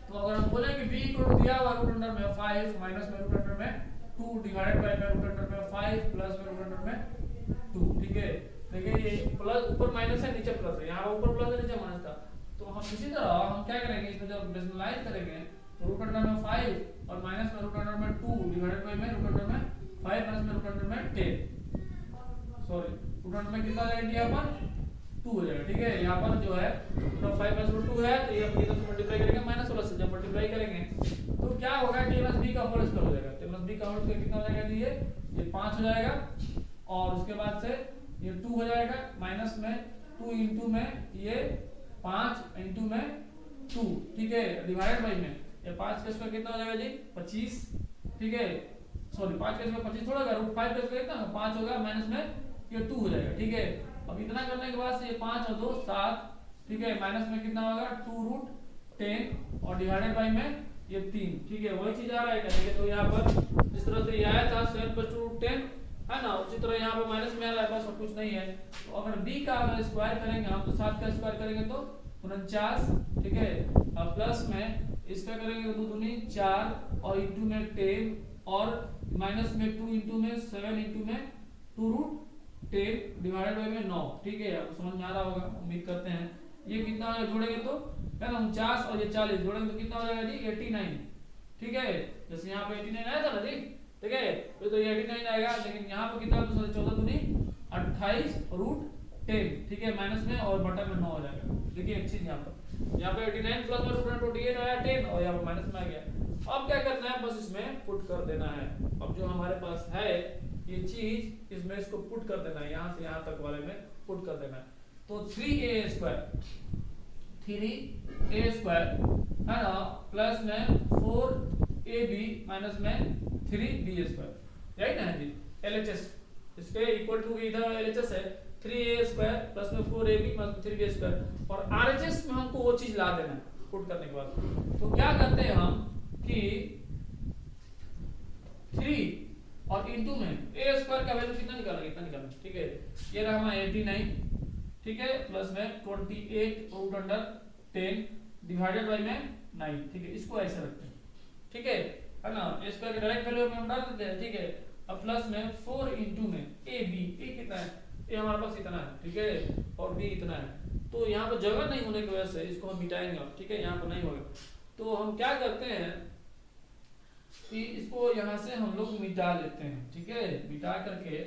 तो अगर हम बोले कि b को दिया हुआ रूट अंडर में 5 माइनस में रूट अंडर में 2 डिवाइडेड बाय में रूट अंडर में 5 प्लस में रूट अंडर में 2। ठीक है, देखिए ये प्लस ऊपर माइनस है, नीचे प्लस है, यहाँ ऊपर प्लस है, नीचे माइनस था, तो हम इसी तरह हम क्या करेंगे, इसमें जब रेशनलाइज करेंगे तो रूट अंडर में 5 और माइनस में रूट अंडर में 2 डिवाइडेड बाय में रूट अंडर में 5 प्लस में रूट अंडर में 10, सॉरी रूट अंडर में कितना आ जाएगा यहाँ पर 2 हो जाएगा। ठीक है, यहाँ पर जो है 5 माइनस रूट 2 है, तो ये हम इधर से मल्टीप्लाई करेंगे माइनस वाला से, जब मल्टीप्लाई करेंगे तो क्या होगा, a प्लस b का होल स्क्वायर हो जाएगा। a प्लस b का होल स्क्वायर कितना हो जाएगा जी, ये 5 हो जाएगा, और उसके बाद से ये 2 हो जाएगा, माइनस में 2 इंटू में ये 5 इंटू में 2, ठीक है, डिवाइडेड बाई में ये 5 का स्क्वायर कितना हो जाएगा जी 25, ठीक है, सॉरी 5 का स्क्वायर 25 थोड़ा होगा, रूट 5 का स्क्वायर कितना 5 होगा, माइनस में ये 2 हो जाएगा। ठीक है, अब इतना करने के बाद से ये 5 और 2 7, ठीक है, माइनस में कितना होगा 2 रूट 10 और डिवाइडेड बाई में ये 3, ठीक है, वही चीज आ रहा है क्या, देखिए तो यहाँ पर जिस तरह से ये आया था 7 + 2 रूट 10 है ना, उसी तरह यहाँ पर माइनस में आ रहा है, बस और कुछ नहीं है। तो अगर b का अगर स्क्वायर करेंगे हम, तो 7 का स्क्वायर करेंगे तो 49, ठीक है, और प्लस में इसका करेंगे तो 2 दूनी 4 और इंटू में 10 और माइनस में 2 इंटू में 7 इंटू में 2 रूट 10 डिवाइडेड बाई में 9, ठीक है, आपको समझ में आ रहा होगा, उम्मीद करते हैं। ये कितना हो जाएगा जोड़ेंगे तो है ना 49 और ये 40 जोड़ेंगे तो कितना हो जाएगा जी 89, ठीक है, जैसे यहाँ पे 89 आया था ना जी, ठीक है, तो ये 89 आएगा, लेकिन यहाँ पे कितना 14 दूनी 28 रूट 10, ठीक है, माइनस में और बटा में 9 हो जाएगा। देखिए एक चीज यहाँ पे 89 प्लस में रूट 28 आया 10 और यहाँ पे माइनस में आ गया। अब क्या करना है, बस इसमें पुट कर देना है। अब जो हमारे पास है ये चीज, इसमें इसको पुट कर देना है, यहाँ से यहाँ तक वाले में पुट कर देना है। तो 3a स्क्वायर है ना, प्लस में 4ab माइनस में 3b स्क्वायर, यही ना है जी LHS, इसके इक्वल टू इधर LHS है 3a स्क्वायर प्लस में 4ab प्लस में 3b स्क्वायर, और RHS में हमको वो चीज ला देना है पुट करने के बाद। तो क्या करते हैं हम कि 3 और इंटू में a स्क्वायर का वैल्यू कितना निकालेंगे, इतना निकालना, ठीक है, ये रहा हमारा 89, ठीक है, प्लस में 28 रूट अंडर 10 डिवाइडेड बाई में 9, ठीक है, इसको ऐसे रखते हैं, ठीक है ना, a स्क्वायर का डायरेक्ट वैल्यू हम डाल देते हैं, ठीक है, अब प्लस में 4 इंटू में ab, a कितना है, a हमारे पास इतना है, ठीक है, और b इतना है, तो यहाँ पर जगह नहीं होने की वजह से इसको हम मिटाएंगे, ठीक है, यहाँ पर नहीं होगा, तो हम क्या करते हैं कि इसको यहाँ से हम लोग मिटा लेते हैं, ठीक है, मिटा करके,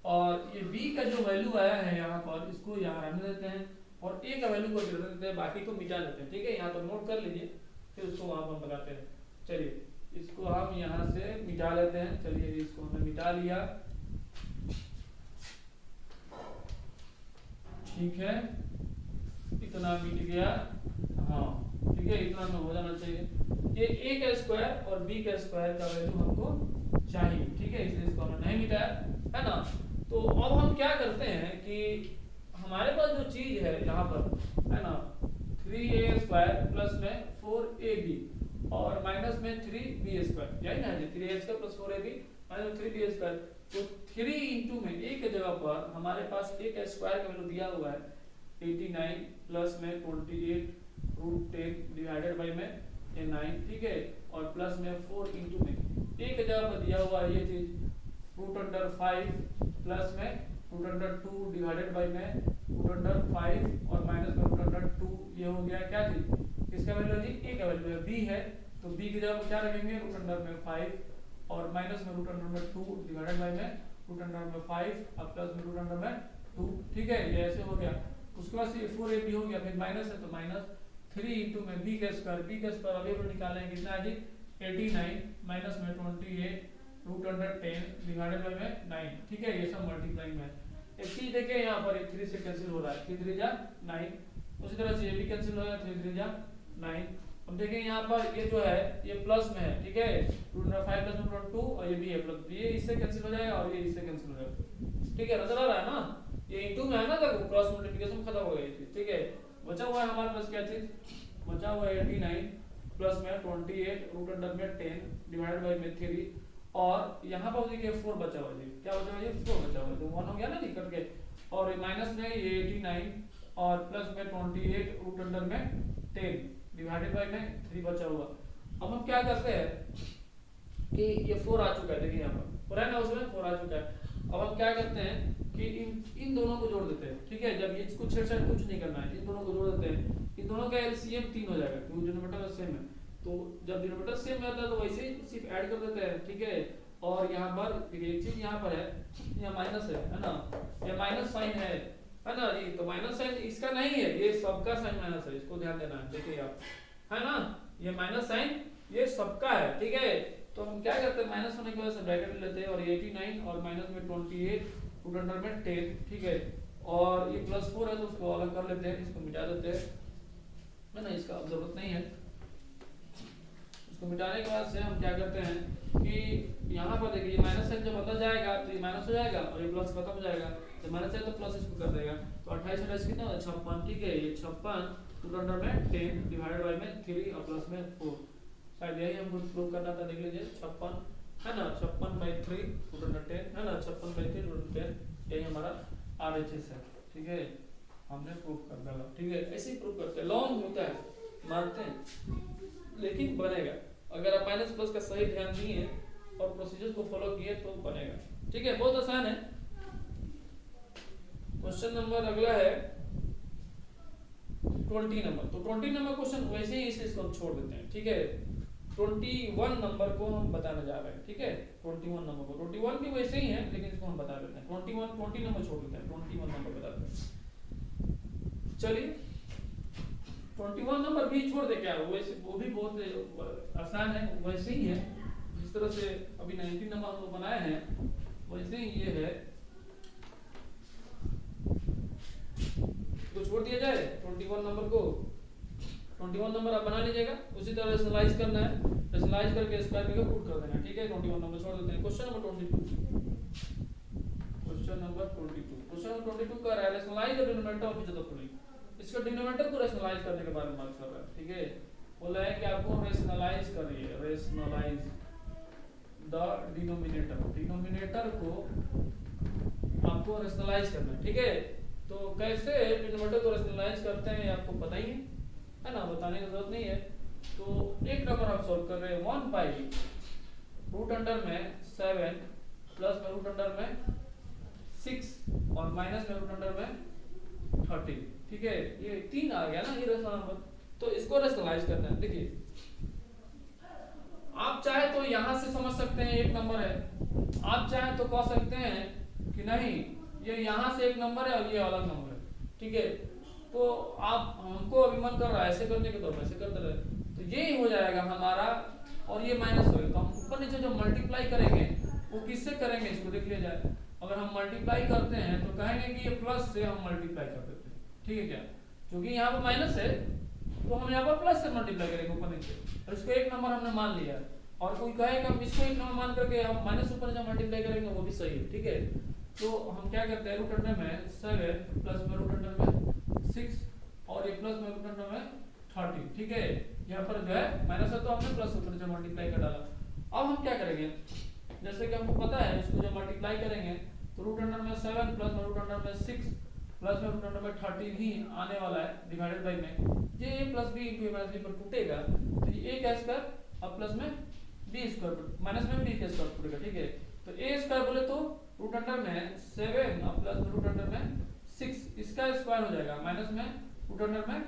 और ये b का जो वैल्यू आया है यहाँ पर, इसको यहाँ रहने देते हैं, और a का वैल्यू को गिरा देते हैं, बाकी को मिटा लेते हैं, ठीक है, यहाँ पर नोट कर लीजिए, फिर उसको वहां पर लगाते हैं। चलिए इसको हम यहाँ से मिटा लेते हैं, चलिए इसको हमने मिटा लिया, ठीक है, इतना मिट गया, हाँ ठीक है, इतना में हो जाना चाहिए। ये a का स्क्वायर और b का स्क्वायर का वैल्यू हमको चाहिए, ठीक है, इसलिए इसको हमने नहीं मिटाया, है ना। तो अब हम क्या करते हैं कि हमारे पास जो चीज है यहाँ पर, है ना, 3a स्क्वायर प्लस में 4ab और माइनस में 3b स्क्वायर, यही ना है 3a square plus 4ab minus 3b square, तो 3 इंटू में a के जगह पर हमारे पास a का स्क्वायर का वैल्यू दिया हुआ है 89 प्लस में 28 रूट 10 डिवाइडेड बाई में ये 9, ठीक है, और प्लस में 4 इंटू में a के जगह पर दिया हुआ है ये चीज रूट अंडर 5 प्लस में रूट अंडर 2 डिवाइडेड बाई में रूट अंडर 5 और माइनस में रूट अंडर 2, ये हो गया क्या चीज, किसका वैल्यू है जी, a का वैल्यू है, b है, तो b की जगह पर क्या रखेंगे रूट अंडर में 5 और माइनस में रूट अंडर में 2 डिवाइडेड बाई में रूट अंडर में 5 और प्लस में रूट अंडर में 2, ठीक है, ये ऐसे हो गया। उसके बाद से 4ab हो गया, फिर माइनस है तो माइनस 3 इंटू में b का स्क्वायर अभी निकालेंगे कितना है जी 89 माइनस में 28 रूट अंडर 10 डिवाइडेड बाई में 9, ठीक है, ये सब मल्टीप्लाइंग में। एक चीज देखिए यहाँ पर 3 से कैंसिल हो रहा है, 3 3 जा 9, उसी तरह से ये भी कैंसिल हो रहा है, 3 3 जा 9। अब देखिए यहाँ पर ये जो है ये प्लस में है, ठीक है, root under 5 plus root under 2 और ये भी है प्लस, ये इससे कैंसिल हो जाएगा और ये इससे कैंसिल हो जाएगा, ठीक है, नजर आ रहा है ना, ये इनटू में है ना, देखो क्रॉस मल्टीप्लिकेशन खत्म हो गई थी, ठीक है, बचा हुआ है हमारे पास क्या चीज, बचा हुआ है 89 प्लस में 28 रूट अंडर में 10 डिवाइडेड बाई में 3, और यहाँ पर देखिए 4 बचा हुआ है, क्या बचा हुआ है 4 बचा हुआ है, तो 1 हो गया ना निकल के, और माइनस में ये 89 और प्लस में 28 रूट अंडर में 10 डिवाइडेड बाई में 3 बचा हुआ। अब हम क्या करते हैं कि ये 4 आ चुका है, देखिए यहाँ पर 4 है ना, उसमें 4 आ चुका है। अब हम क्या करते हैं कि इन दोनों को जोड़ देते हैं, ठीक है, जब ये इसको छेड़छाड़ कुछ नहीं करना है, इन दोनों को जोड़ देते हैं, इन दोनों का एलसीएम 3 हो जाएगा क्योंकि डिनोमिनेटर सेम है, तो जब डिनोमिनेटर सेम रहता है तो वैसे ही सिर्फ ऐड कर देते हैं, ठीक है, और यहाँ पर देखिए एक चीज यहाँ पर है, यहाँ माइनस है ना, ये माइनस साइन है, है ना जी। तो माइनस साइन इसका नहीं है, ये सबका साइन माइनस है, इसको ध्यान देना है। देखिए आप, है ना, ये माइनस साइन ये सबका है, ठीक है। तो हम क्या करते हैं, माइनस होने की वजह से ब्रैकेट में लेते हैं, और 89 और माइनस में 28 रूट अंडर में 10, ठीक है। और ये +4 है तो उसको अलग कर लेते हैं, इसको मिटा देते हैं, है ना, इसका अब जरूरत नहीं है। इसको मिटाने के बाद से हम क्या करते हैं कि यहाँ पर देखिए माइनस साइन जब बदल जाएगा तो ये माइनस हो जाएगा और ये प्लस खत्म हो जाएगा, तो माइनस है तो प्लस इसको कर देगा। तो 28 28 कितना होगा 56, ठीक है। ये 56 रूट अंडर में 10 डिवाइडेड बाय में 3 और प्लस में 4, शायद यही हमको प्रूव करना था, देख लीजिए 56, है ना, 56/3 रूट अंडर 10, है ना, 56/3 रूट अंडर 10, यही हमारा RHS है, ठीक है। हमने प्रूव कर डाला, ठीक है। ऐसे ही प्रूव करते हैं, लॉन्ग होता है, मानते हैं, लेकिन बनेगा अगर आप माइनस प्लस का सही ध्यान दिए और प्रोसीजर को फॉलो किए तो बनेगा, ठीक है। बहुत आसान है। क्वेश्चन नंबर अगला है 20 नंबर। तो 20 नंबर क्वेश्चन वैसे ही इसको हम छोड़ देते हैं, ठीक है। 21 नंबर को हम बताने जा रहे हैं, ठीक है। 21 नंबर को, 21 भी वैसे ही है लेकिन इसको हम बता देते हैं। 20 नंबर छोड़ देते हैं, 21 नंबर बताते हैं। चलिए 21 नंबर भी छोड़ दे, क्या वैसे वो भी बहुत आसान है, वैसे ही है जिस तरह से अभी 19 नंबर हम लोग बनाए हैं वैसे ही ये है, तो छोड़ दिया जाए 21 नंबर को। 21 नंबर आप बना लीजिएगा, उसी तरह रेशनलाइज करना है, रेशनलाइज करके स्क्वायर करके पुट कर देना है, ठीक है। 21 नंबर छोड़ देते हैं। क्वेश्चन नंबर 22, क्वेश्चन नंबर 22 का rationalize the denominator of each of the following. इसका डिनोमिनेटर को रेशनलाइज करने के बारे में बात कर रहा है, ठीक है। बोला है कि आपको रेशनलाइज करिए, रेशनलाइज द डिनोमिनेटर, डिनोमिनेटर को आपको रेशनलाइज करना है, ठीक है। तो कैसे डिनोमिनेटर को रेशनलाइज करते हैं आपको पता ही है ना, बताने की जरूरत नहीं है। तो एक नंबर आप सॉल्व कर रहे हैं, 1/, रूट अंडर में 7 प्लस में रूट अंडर में 6 और माइनस में रूट अंडर में 13, ठीक है। ये 3 आ गया ना, ये रेशनल नंबर, तो इसको रेशनलाइज करना है। देखिए आप चाहे तो यहां से समझ सकते हैं एक नंबर है, आप चाहे तो कह सकते हैं कि नहीं ये यहां से एक नंबर है और ये अलग नंबर है, ठीक है। तो आप हमको अभी मन कर रहा है ऐसे करने के, तो वैसे करते रहे, तो यही हो जाएगा हमारा, और ये माइनस होगा। तो हम ऊपर नीचे जो मल्टीप्लाई करेंगे वो किससे करेंगे, इसको देख लिया जाए। अगर हम मल्टीप्लाई करते हैं तो कहेंगे कि ये प्लस से हम मल्टीप्लाई कर देते हैं, ठीक है क्या, क्योंकि यहाँ पर माइनस है तो हम यहाँ पर प्लस से मल्टीप्लाई करेंगे ऊपर नीचे, और इसको एक नंबर हमने मान लिया। और कोई कहेगा हम इसको एक नंबर मान करके हम माइनस ऊपर नीचे मल्टीप्लाई करेंगे, वो भी सही है, ठीक है। तो हम क्या करते हैं, रूट अंडर में 7 प्लस में रूट अंडर में 6 और ये प्लस में रूट अंडर में 13, ठीक है। यहाँ पर जो है माइनस है तो हमने प्लस ऊपर नीचे मल्टीप्लाई कर डाला। अब हम क्या करेंगे, जैसे कि हमको पता है इसको जब मल्टीप्लाई करेंगे तो रूट अंडर में 7 प्लस में रूट अंडर में 6 प्लस में रूट अंडर में 13 ही आने वाला है डिवाइडेड बाय में, ये plus B into minus B पर टूटेगा, तो ये a का स्क्वायर और प्लस में b स्क्वायर माइनस में b का स्क्वायर टूटेगा, ठीक है। तो a स्क्वायर बोले तो रूट अंडर में 7 और प्लस में रूट अंडर में 6 इसका स्क्वायर हो जाएगा, माइनस में रूट अंडर में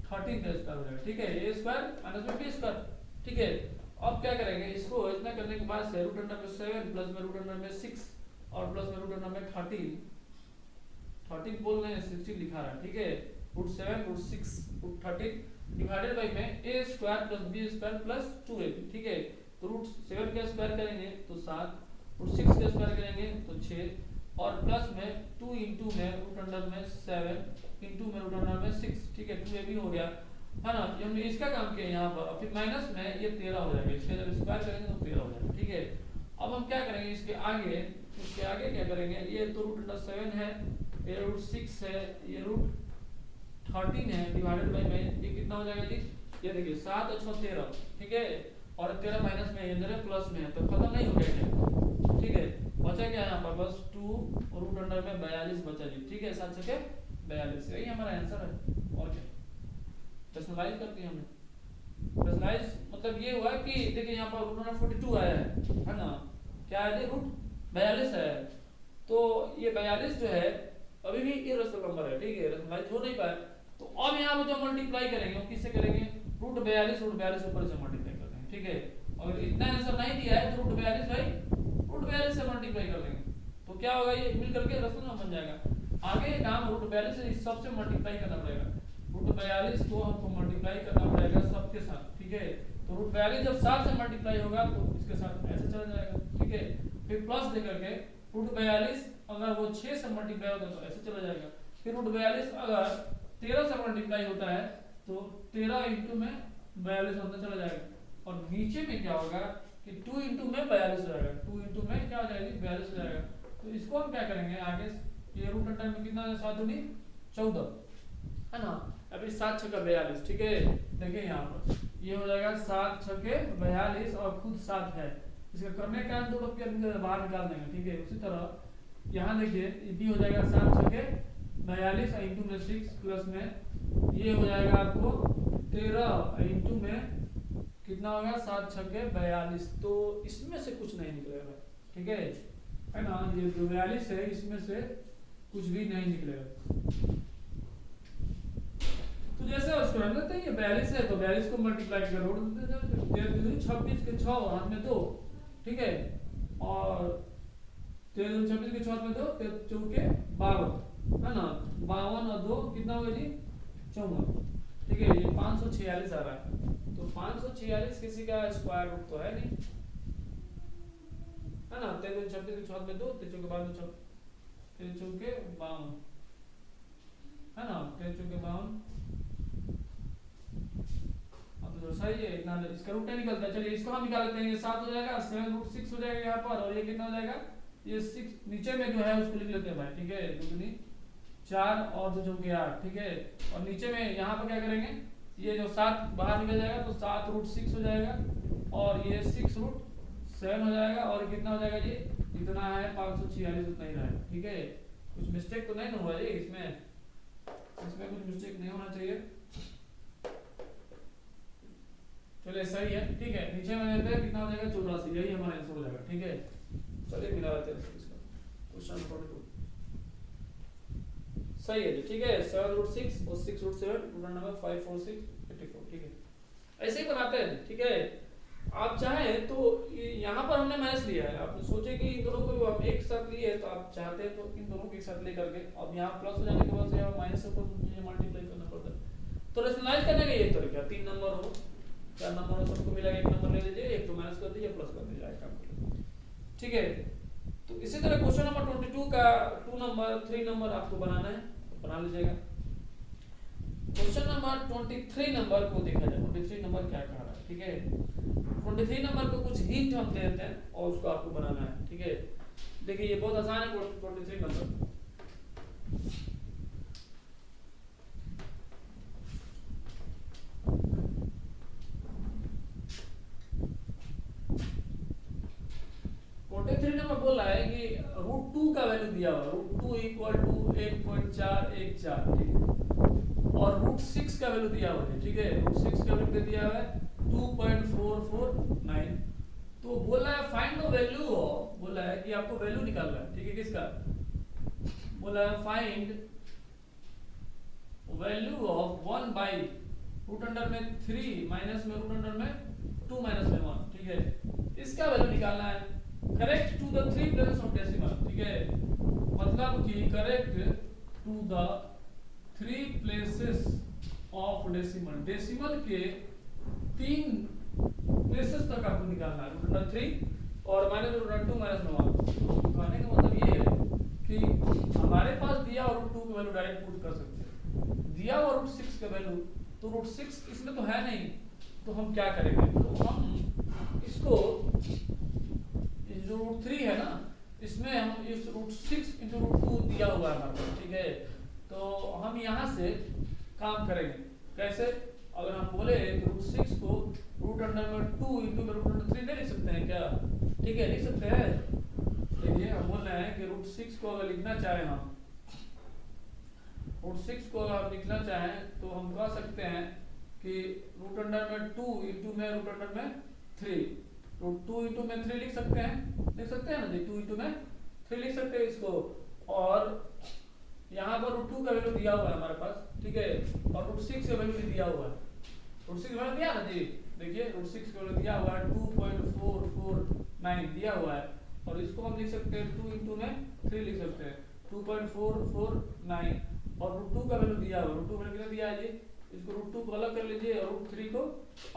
13 का स्क्वायर हो जाएगा, ठीक है। a स्क्वायर माइनस में b स्क्वायर, ठीक है। अब क्या करेंगे, इसको इतना करने के बाद से रूट अंडर में 7 प्लस में रूट अंडर में 6 और प्लस में रूट अंडर में 13 बोल रहे हैं 16 लिखा रहा है, ठीक है। Root 7 root 6 root 13 divided by में a square plus b square plus 2ab, ठीक है। तो रूट 7 का स्क्वायर करेंगे तो 7, रूट 6 का स्क्वायर करेंगे तो 6 और प्लस में 2 इंटू में रूट अंडर में 7 इंटू में रूट अंडर में 6, ठीक है। 2ab हो गया, है ना। हमने इसका काम किया यहाँ पर, फिर माइनस में ये 13 हो जाएगा, इसके जब स्क्वायर करेंगे तो 13 हो जाएगा, ठीक है। अब हम क्या करेंगे, इसके आगे क्या करेंगे, ये तो रूट अंडर 7 है, ये रूट 6 है, ये रूट 13 है डिवाइडेड बाय में, ये कितना हो जाएगा जी, ये देखिए 7 और 6 13, ठीक है। और 13 माइनस में है, इधर प्लस में है, तो खत्म नहीं हो गया, ठीक है। बचा क्या यहाँ पर, बस 2 और रूट अंडर में 42 बचा जी, ठीक है। 7 से 42, यही हमारा आंसर है। और क्या रेशनलाइज करके हमने, रेशनलाइज मतलब ये हुआ कि देखिए यहाँ पर रूट अंडर 42 आया है ना, क्या है रूट 42 है, तो ये 42 जो है अभी भी इरेशनल नंबर है, ठीक है, रेशनलाइज हो नहीं पाया। तो अब यहाँ पे जो मल्टीप्लाई करेंगे वो किससे करेंगे, रूट 42 ऊपर से मल्टीप्लाई कर देंगे, ठीक है। अगर इतना आंसर नहीं दिया है तो रूट 42 भाई रूट 42 से मल्टीप्लाई कर देंगे, तो क्या होगा, ये मिल करके रेशनल नंबर बन जाएगा। आगे काम रूट 42 से इस सबसे मल्टीप्लाई करना पड़ेगा। रूट 42 को हमको मल्टीप्लाई करना पड़ेगा सबके साथ, ठीक है। तो रूट 42 जब 7 से मल्टीप्लाई होगा तो इसके साथ ऐसे चला जाएगा, ठीक है। फिर प्लस दे करके रूट 42 अगर वो 6 से मल्टीप्लाई होगा तो ऐसे चला जाएगा। फिर रूट 42 अगर 13 से मल्टीप्लाई होता है तो 13 इंटू में 42 होता चला जाएगा। और नीचे में क्या होगा कि 2 इंटू में 42 हो जाएगा, 2 इंटू में क्या हो जाएगी 42 हो जाएगा। तो इसको हम क्या करेंगे आगे, ये रूट अंडर में कितना है 7 दूनी 14 है ना। अभी 7 छक्का 42, ठीक है। देखिए यहाँ पर ये हो जाएगा 7 छक्के 42 और खुद 7 है, इसका करने का दो रुपया बाहर निकाल देंगे, ठीक है। उसी तरह यहाँ देखिए ये भी हो जाएगा 7 छक्के 42 इंटू में 6 प्लस में ये हो जाएगा आपको 13 इंटू में कितना होगा 7 छक्के 42। तो इसमें से कुछ नहीं निकलेगा, ठीक है ना। ये जो 42 है इसमें से कुछ भी नहीं निकलेगा। तो जैसे उसको हम लेते हैं, ये 42 है तो 42 को मल्टीप्लाई करो 26 के 6 हाथ में 2, ठीक है। और 26 के 6 हाथ में 2 चौके 52 है ना। 52 और 2 कितना होगा जी 54, ठीक है। ये 546 आ रहा है। तो 546 किसी का स्क्वायर रूट तो है नहीं, है ना। 26 के 6 में 2 चौके 52 चौके 52 है ना, 13 चौके 52। अब तो सही है, इतना इसका रूट नहीं निकलता। चलिए इसको हम निकाल लेते हैं, ये 7 हो जाएगा, 7√6 हो जाएगा यहाँ पर, और ये कितना हो जाएगा ये 6 नीचे में जो है उसको लिख लेते हैं भाई, ठीक है। 2 दूनी 4 और 2 चौके 8, ठीक है। और नीचे में यहाँ पर क्या करेंगे, ये जो 7 बाहर निकल जाएगा तो 7√6 हो जाएगा, और ये 6√7 हो जाएगा, और कितना हो जाएगा जी जितना है 546 उतना ही रहेगा, ठीक है। कुछ मिस्टेक तो नहीं ना हुआ जी इसमें कुछ मिस्टेक नहीं होना चाहिए। चलिए सही है, ठीक है। नीचे में देते हैं कितना हो जाएगा 84, यही हमारा आंसर हो जाएगा, ठीक है। चलिए मिला लेते हैं इसका क्वेश्चन 42 सही है जी, ठीक है। 7√6 और 6√7 टोटल नंबर 54684, ठीक है। ऐसे ही बनाते हैं, ठीक है। आप चाहें तो यहाँ पर हमने माइनस लिया है, आप सोचे कि इन दोनों को आप एक साथ लिए तो आप चाहते हैं तो इन दोनों को एक साथ ले करके अब यहाँ प्लस हो जाने के बाद से यहाँ माइनस को मल्टीप्लाई करना पड़ता है। तो रेशनलाइज करने का ये तरीका, 3 नंबर हो 4 नंबर हो सबको मिला 1 नंबर ले लीजिए, एक तो माइनस कर दीजिए प्लस कर दीजिए, काम ठीक है। तो इसी तरह क्वेश्चन नंबर 22 का 2 नंबर 3 नंबर आपको बनाना है, बना लीजिएगा। क्वेश्चन नंबर 23 नंबर को देखा जाए, 23 नंबर क्या कह रहा है, ठीक है। 23 नंबर को कुछ हिंट हम देते हैं और उसको आपको बनाना है, ठीक है। देखिए ये बहुत आसान है 23 नंबर। नंबर बोल रहा है कि √2 का वैल्यू दिया हुआ, √2 = 1.414, ठीक है। और √6 का वैल्यू दिया हुआ है, ठीक है। √6 का वैल्यू दिया हुआ है 2.449। तो बोला है फाइंड द वैल्यू ऑफ, बोला है कि आपको वैल्यू निकालना है, ठीक है। किसका बोला है फाइंड वैल्यू ऑफ 1/√3 माइनस में √2 माइनस में 1, ठीक है। इसका वैल्यू निकालना है correct to the 3 places of decimal, ठीक है। मतलब कि correct to the 3 places of decimal, decimal के 3 प्लेसेस तक आपको निकालना है, √3 और माइनस √2 माइनस 1। कहने का मतलब ये है कि हमारे पास दिया और √2 का वैल्यू डायरेक्ट पुट कर सकते हैं, दिया और √6 का वैल्यू, तो √6 इसमें तो है नहीं, तो हम क्या करेंगे, तो हम इसको जो √3 है ना इसमें हम इस √6 × √2 दिया हुआ है हमारे पास, ठीक है। तो हम यहाँ से काम करेंगे कैसे, अगर हम बोले √6 को √2 × √3 नहीं लिख सकते हैं क्या, ठीक है लिख सकते हैं। देखिए हम बोल रहे हैं कि √6 को अगर लिखना चाहें हम, √6 को अगर हम लिखना चाहें तो हम कह सकते हैं कि √2 × √3, √2 × 3 लिख सकते हैं ना जी, 2 × 3 लिख सकते हैं इसको। और यहाँ पर √2 का वैल्यू दिया हुआ है हमारे पास, ठीक है। और √6 का वैल्यू दिया हुआ है, √6 वैल्यू दिया ना जी, देखिए √6 का वैल्यू दिया हुआ है 2.449 दिया हुआ है। और इसको हम लिख सकते हैं 2 × 3 लिख सकते हैं। 2.449 और रूट 2 का वैल्यू दिया हुआ, रूट 2 वैल्यू कितना दिया है जी, इसको रूट 2 को अलग कर लीजिए और रूट 3 को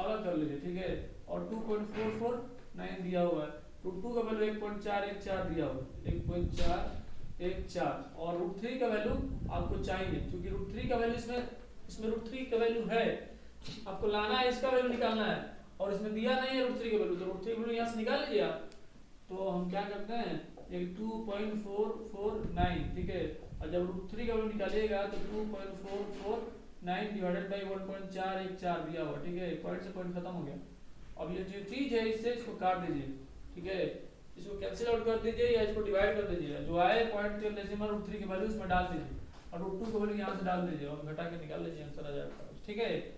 अलग कर लीजिए, ठीक है, और 2.449 दिया हुआ है, रूट 2 का वैल्यू 1.414 दिया हुआ है, 1.414 और रूट 3 का वैल्यू आपको चाहिए, क्योंकि रूट 3 का वैल्यू इसमें रूट 3 का वैल्यू है, आपको लाना है, इसका वैल्यू निकालना है, और इसमें दिया नहीं है रूट 3 का वैल्यू, तो रूट 3 का वैल्यू यहाँ से निकाल लीजिए आप। तो हम क्या करते हैं, एक 2.449, ठीक है, और जब रूट 3 का वैल्यू निकालिएगा तो 2.449 डिवाइडेड बाई 1.414 दिया हुआ, ठीक है, पॉइंट से पॉइंट खत्म हो गया। अब ये जो चीज है इससे इसको काट दीजिए, ठीक है, इसको कैंसिल आउट कर दीजिए या इसको डिवाइड कर दीजिए, जो आए पॉइंट के डेसिमल रूट 3 की वैल्यू इसमें डाल दीजिए और रूट 2 की वैल्यू यहाँ से डाल दीजिए और घटा के निकाल लीजिए, आंसर आ जाएगा, ठीक है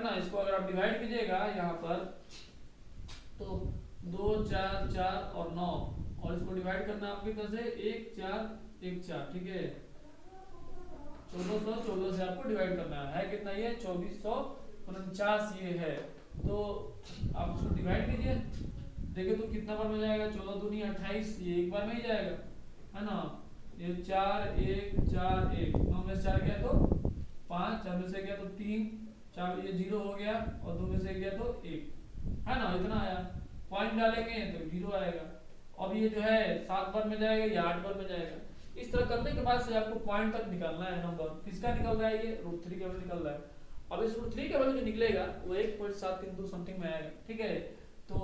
ना। इसको अगर आप डिवाइड कीजिएगा यहाँ पर तो 2 4 4 और 9, और इसको डिवाइड करना आपके तरफ से 1 4 1 4, ठीक है, 1414 से आपको डिवाइड करना है कितना, ये 2449 ये है, तो आप इसको डिवाइड कीजिए, देखिए तो कितना बार में जाएगा, 14 दूनी 28, ये एक बार में ही जाएगा, है ना, ये 4 1 4 1, 9 में से 4 गया तो 5, 4 में से गया तो 3, 4 ये 0 हो गया और 2 में से गया तो 1, है ना, इतना आया, पॉइंट डालेंगे तो 0 आएगा। अब ये जो है 7 बार में जाएगा या 8 बार में जाएगा, इस तरह करने के बाद से आपको पॉइंट तक निकालना है नंबर, किसका निकल रहा है, ये रूट 3 का वैल्यू निकल रहा है। अब इस रूट 3 का वैल्यू जो निकलेगा वो 1.732 समथिंग में आएगा, ठीक है, तो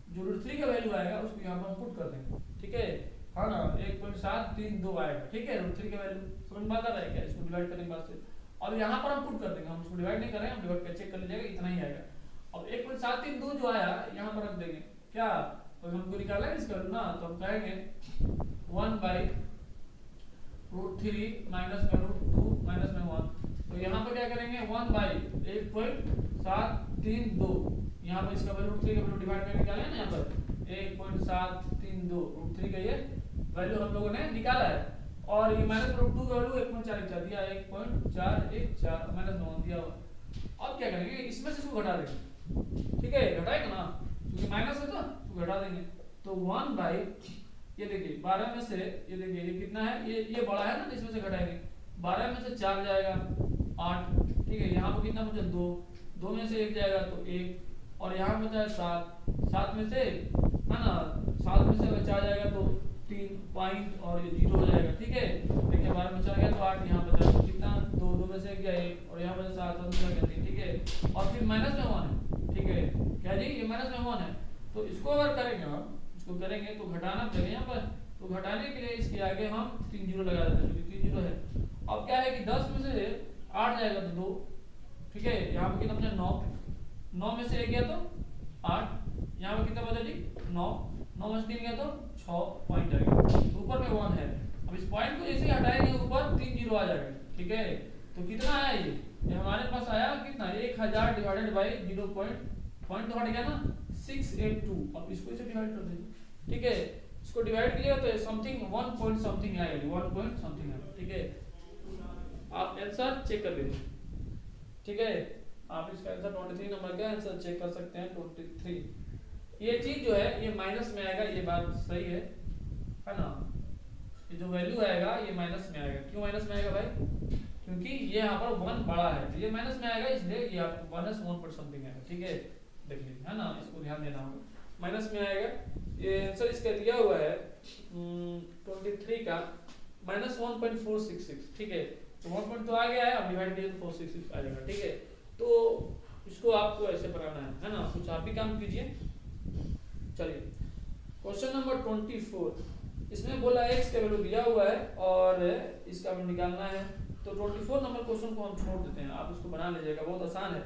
जो रूट 3 का वैल्यू आएगा उसको यहाँ पर हम पुट कर देंगे, ठीक है, हाँ ना, 1.732 आएगा, ठीक है, रूट 3 का वैल्यू समझ में आता है क्या, इसको डिवाइड करने के बाद से, अब यहाँ पर हम पुट कर देंगे, हम इसको डिवाइड नहीं कर रहे हैं, हम डिवाइड कर चेक कर लीजिएगा, इतना ही आएगा। अब 1.732 जो आया यहाँ पर रख देंगे, क्या, तो हमको निकालना है इसका ना, तो हम कहेंगे 1 बाई रूट 3 माइनस में रूट 2 माइनस में 1, तो यहाँ पर क्या करेंगे 1 बाई 1.732, यहाँ पर इसका वैल्यू रूट 3 का वैल्यू डिवाइड करके निकाले ना, यहाँ पर 1.732 रूट 3 का ये वैल्यू हम लोगों ने निकाला है, और ये माइनस रूट 2 का वैल्यू 1.414 दिया, 1.414 माइनस 9 दिया हुआ। अब क्या करेंगे, इसमें से इसको घटा देंगे, ठीक है, घटाएगा ना, क्योंकि माइनस है तो घटा देंगे, तो 1 बाई, ये देखिए 12 में से, ये देखिए ये कितना है, ये बड़ा है ना, इसमें से घटाएंगे, 12 में से 4 जाएगा 8, ठीक है, यहाँ पर कितना बचा 2, 2 में से 1 जाएगा तो 1, और यहाँ बचा है 7, 7 में से, है ना, 7 में से बचा जाएगा तो 3 पॉइंट और ये 0 हो जाएगा, ठीक है, देखिए 12 में चला गया तो 8, यहाँ बचा तो कितना 2, 2 में से गया 1 और यहाँ बचा 7, 7 में गया 3, ठीक है, और फिर माइनस में 1 है, ठीक है, क्या जी, ये माइनस में 1 है, तो इसको अगर करेंगे हम, इसको करेंगे तो घटाना पड़ेगा यहाँ पर, तो घटाने के लिए इसके आगे हम 3 जीरो लगा देते हैं, क्योंकि 3 जीरो है। अब क्या है कि 10 में से 8 जाएगा तो 2, ठीक है, यहाँ पर कितना बचा 9, 9 में से 1 गया तो 8, यहाँ पर कितना बचा जी 9, 9 में से 3 गया तो 6 पॉइंट आएगा, तो ऊपर में 1 है। अब इस पॉइंट को जैसे हटाएंगे ऊपर 3 जीरो आ जाएगा, ठीक है, तो कितना आया ये हमारे पास आया कितना 1000 डिवाइडेड बाई 0 पॉइंट तो हट गया ना 682, अब इसको इसे डिवाइड कर दीजिए, ठीक है, इसको डिवाइड किया तो समथिंग 1 पॉइंट समथिंग आएगा, 1 पॉइंट समथिंग आएगा, ठीक है, आप आंसर चेक कर लीजिए, ठीक है, आप इसका आंसर 23 नंबर का आंसर चेक कर सकते हैं 23। ये चीज जो है ये माइनस में आएगा, ये बात सही है ना, ये जो वैल्यू आएगा ये माइनस में आएगा, क्यों माइनस में आएगा भाई, क्योंकि ये यहाँ पर 1 बड़ा है तो ये माइनस में आएगा, इसलिए ये आपको -1 पर समथिंग आएगा, ठीक है, देख लीजिए, है ना, इसको ध्यान देना होगा, माइनस में आएगा। ये आंसर इसका दिया हुआ है 23 का -1.466, ठीक है, तो 1 पॉइंट तो आ गया है, अब डिवाइड कीजिए तो 466 आ जाएगा, ठीक है, तो इसको आपको ऐसे बनाना है ना, कुछ आप भी काम कीजिए। चलिए क्वेश्चन नंबर 24, इसमें बोला x का वैल्यू दिया हुआ है और इसका वैल्यू निकालना है, तो 24 नंबर क्वेश्चन को हम छोड़ देते हैं, आप इसको बना लीजिएगा, बहुत आसान है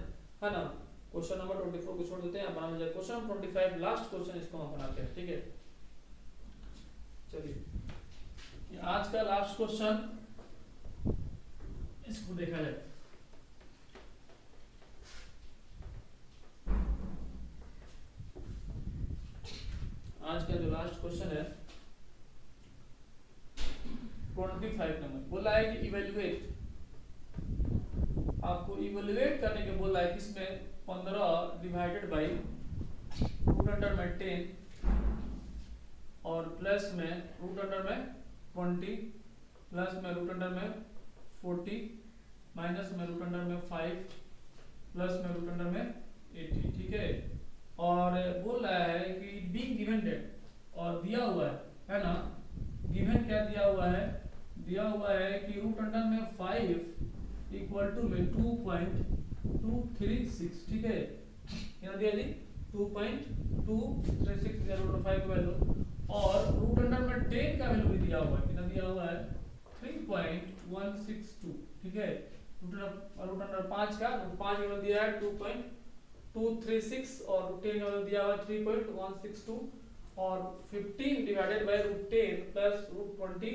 ना, क्वेश्चन नंबर 24 को छोड़ देते हैं, आप बना लीजिएगा। क्वेश्चन नंबर 25 लास्ट क्वेश्चन, इसको हम बनाते हैं, ठीक है। चलिए आज का लास्ट क्वेश्चन, इसको देखा जाए। आज का जो लास्ट क्वेश्चन है 25 नंबर, बोला है कि इवेल्युएट, आपको इवेल्युएट करने के बोला है किसमें 15 डिवाइडेड बाई रूट अंडर में 10 और प्लस में रूट अंडर में 20 प्लस में रूट अंडर में 40 माइनस में रूट अंडर में 5 प्लस में रूट अंडर में 80, ठीक है। और बोल रहा है कि बीइंग गिवन डेट और दिया हुआ है ना, गिवन क्या दिया हुआ है, दिया हुआ है कि रूट अंडर में 5 इक्वल टू में 2.236, ठीक है। क्या दिया जी 2.236 रूट 5 का वैल्यू, और रूट अंडर में 10 का वैल्यू भी दिया हुआ है, कितना दिया हुआ है 3.162, ठीक है। रूट अंडर 5 का, रूट 5 का वैल्यू दिया है 2.236 और रूट 10 का वैल्यू दिया हुआ है 3.162, और 15 divided by root 10 plus root 20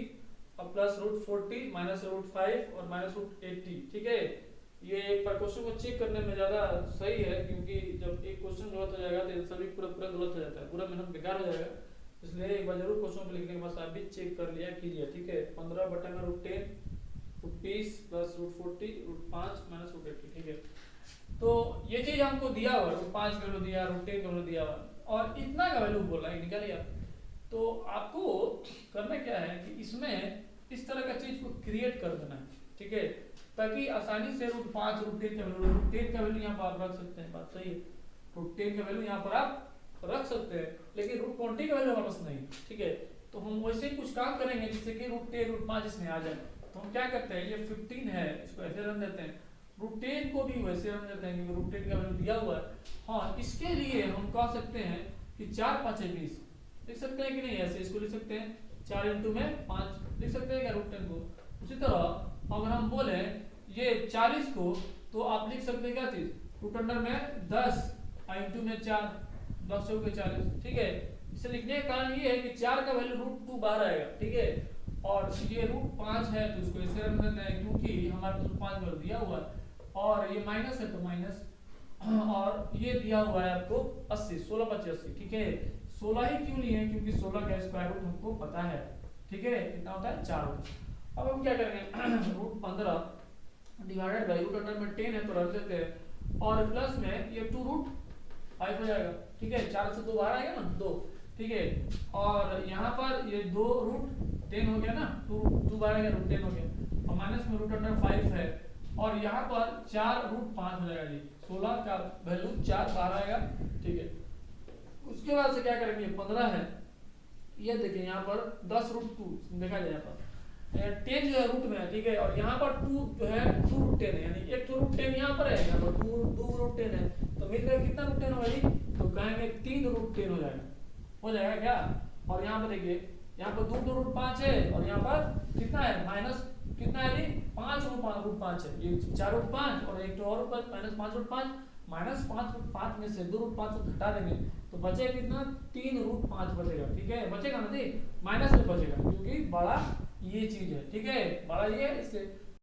और प्लस रूट 40 माइनस रूट 5 और माइनस रूट 80, ठीक है। ये एक बार क्वेश्चन को चेक करने में ज्यादा सही है, क्योंकि जब एक क्वेश्चन गलत हो जाएगा तो सभी पूरा पूरा गलत हो जाता है, पूरा मेहनत बेकार हो जाएगा। इसलिए एक बार जरूर क्वेश्चन को लिखने के बाद आप भी चेक कर लिया कीजिए, ठीक है। 15 बटा में root 10 root 20 plus root 40 root 5 minus root 80, ठीक है। तो ये चीज हमको दिया हुआ, रूट 5 का वैल्यू दिया, रूट 10 का वैल्यू दिया हुआ, और इतना का वैल्यू बोला है, निकालिए आप। तो आपको करना क्या है कि इसमें इस तरह का चीज को क्रिएट कर देना है, ठीक है, ताकि आसानी से रूट 5 रूट 10 का वैल्यू, रूट 10 का वैल्यू यहाँ पर आप रख सकते हैं, बात सही है। रूट 10 का वैल्यू यहाँ पर आप रख सकते हैं, लेकिन रूट 20 का वैल्यू हमारे पास नहीं, ठीक है। तो हम वैसे ही कुछ काम करेंगे जिससे कि रूट 10 रूट 5 इसमें आ जाए। तो हम क्या करते हैं, ये 15 है, इसको ऐसे रन देते हैं, रूट 10 को भी वैसे रन देते हैं क्योंकि रूट 10 का वैल्यू दिया हुआ है। हाँ, इसके लिए हम कह सकते हैं कि 4 5 20 लिख सकते हैं कि नहीं, ऐसे इसको लिख सकते हैं 4 इंटू में 5 लिख सकते हैं क्या रूट 10 को। उसी तरह अगर हम बोले ये 40 को, तो आप लिख सकते हैं क्या चीज, रूट अंडर में 10 इंटू में 4, 10 चौके 40, ठीक है। इसे लिखने का कारण ये है कि 4 का वैल्यू रूट 2 बाहर आएगा, ठीक है। और ये रूट 5 है तो इसको ऐसे रख देते हैं, क्योंकि हमारे पास 5 वैल्यू दिया हुआ है, और ये माइनस है तो माइनस, और ये दिया हुआ है आपको 80, 16 25 80, ठीक है। 16 ही क्यों लिए, क्योंकि 16 का स्क्वायर रूट हमको पता है, ठीक है, कितना होता है 4 होता है। अब हम क्या करेंगे, root 15 divided by root under में 10 है तो रख देते हैं, और प्लस में ये 2 रूट 5 हो जाएगा, ठीक है। 4 से 2 बाहर आएगा ना 2, ठीक है। और यहाँ पर ये 2 रूट 10 हो गया ना, 2 बाहर आएगा रूट 10 हो गया, और माइनस में रूट अंडर 5 है, और यहाँ पर 4 रूट 5 हो जाएगा जी, 16 का वैल्यू 4 बाहर आएगा, ठीक है। उसके बाद से क्या करेंगे, 15 है, ये देखिए यहाँ पर 10 रूट 2 देखा जाए, यहाँ पर 10 जो है रूट में है, ठीक है। और यहाँ पर 2 जो है 2 रूट 10 है, यानी एक रूट 10 यहाँ पर है, यहाँ पर 2 रूट 10 है, तो मिलकर कितना रूट 10 होगा जी, तो कहेंगे 3 रूट 10 हो जाएगा क्या। और यहाँ पर देखिए, यहाँ पर 2 रूट 5 है, और यहाँ पर कितना है माइनस, कितना है जी 5 रूट 5 है, ये 4 रूट 5 और एक तो और ऊपर माइनस 5 रूट 5, माइनस 5 रूट 5 में से 2 रूट 5 को घटा देंगे तो बचेगा कितना, 3 रूट 5 बचेगा, ठीक है। बचेगा ना जी, माइनस में बचेगा, क्योंकि बड़ा ये चीज है, ठीक है, बड़ा ये है, इससे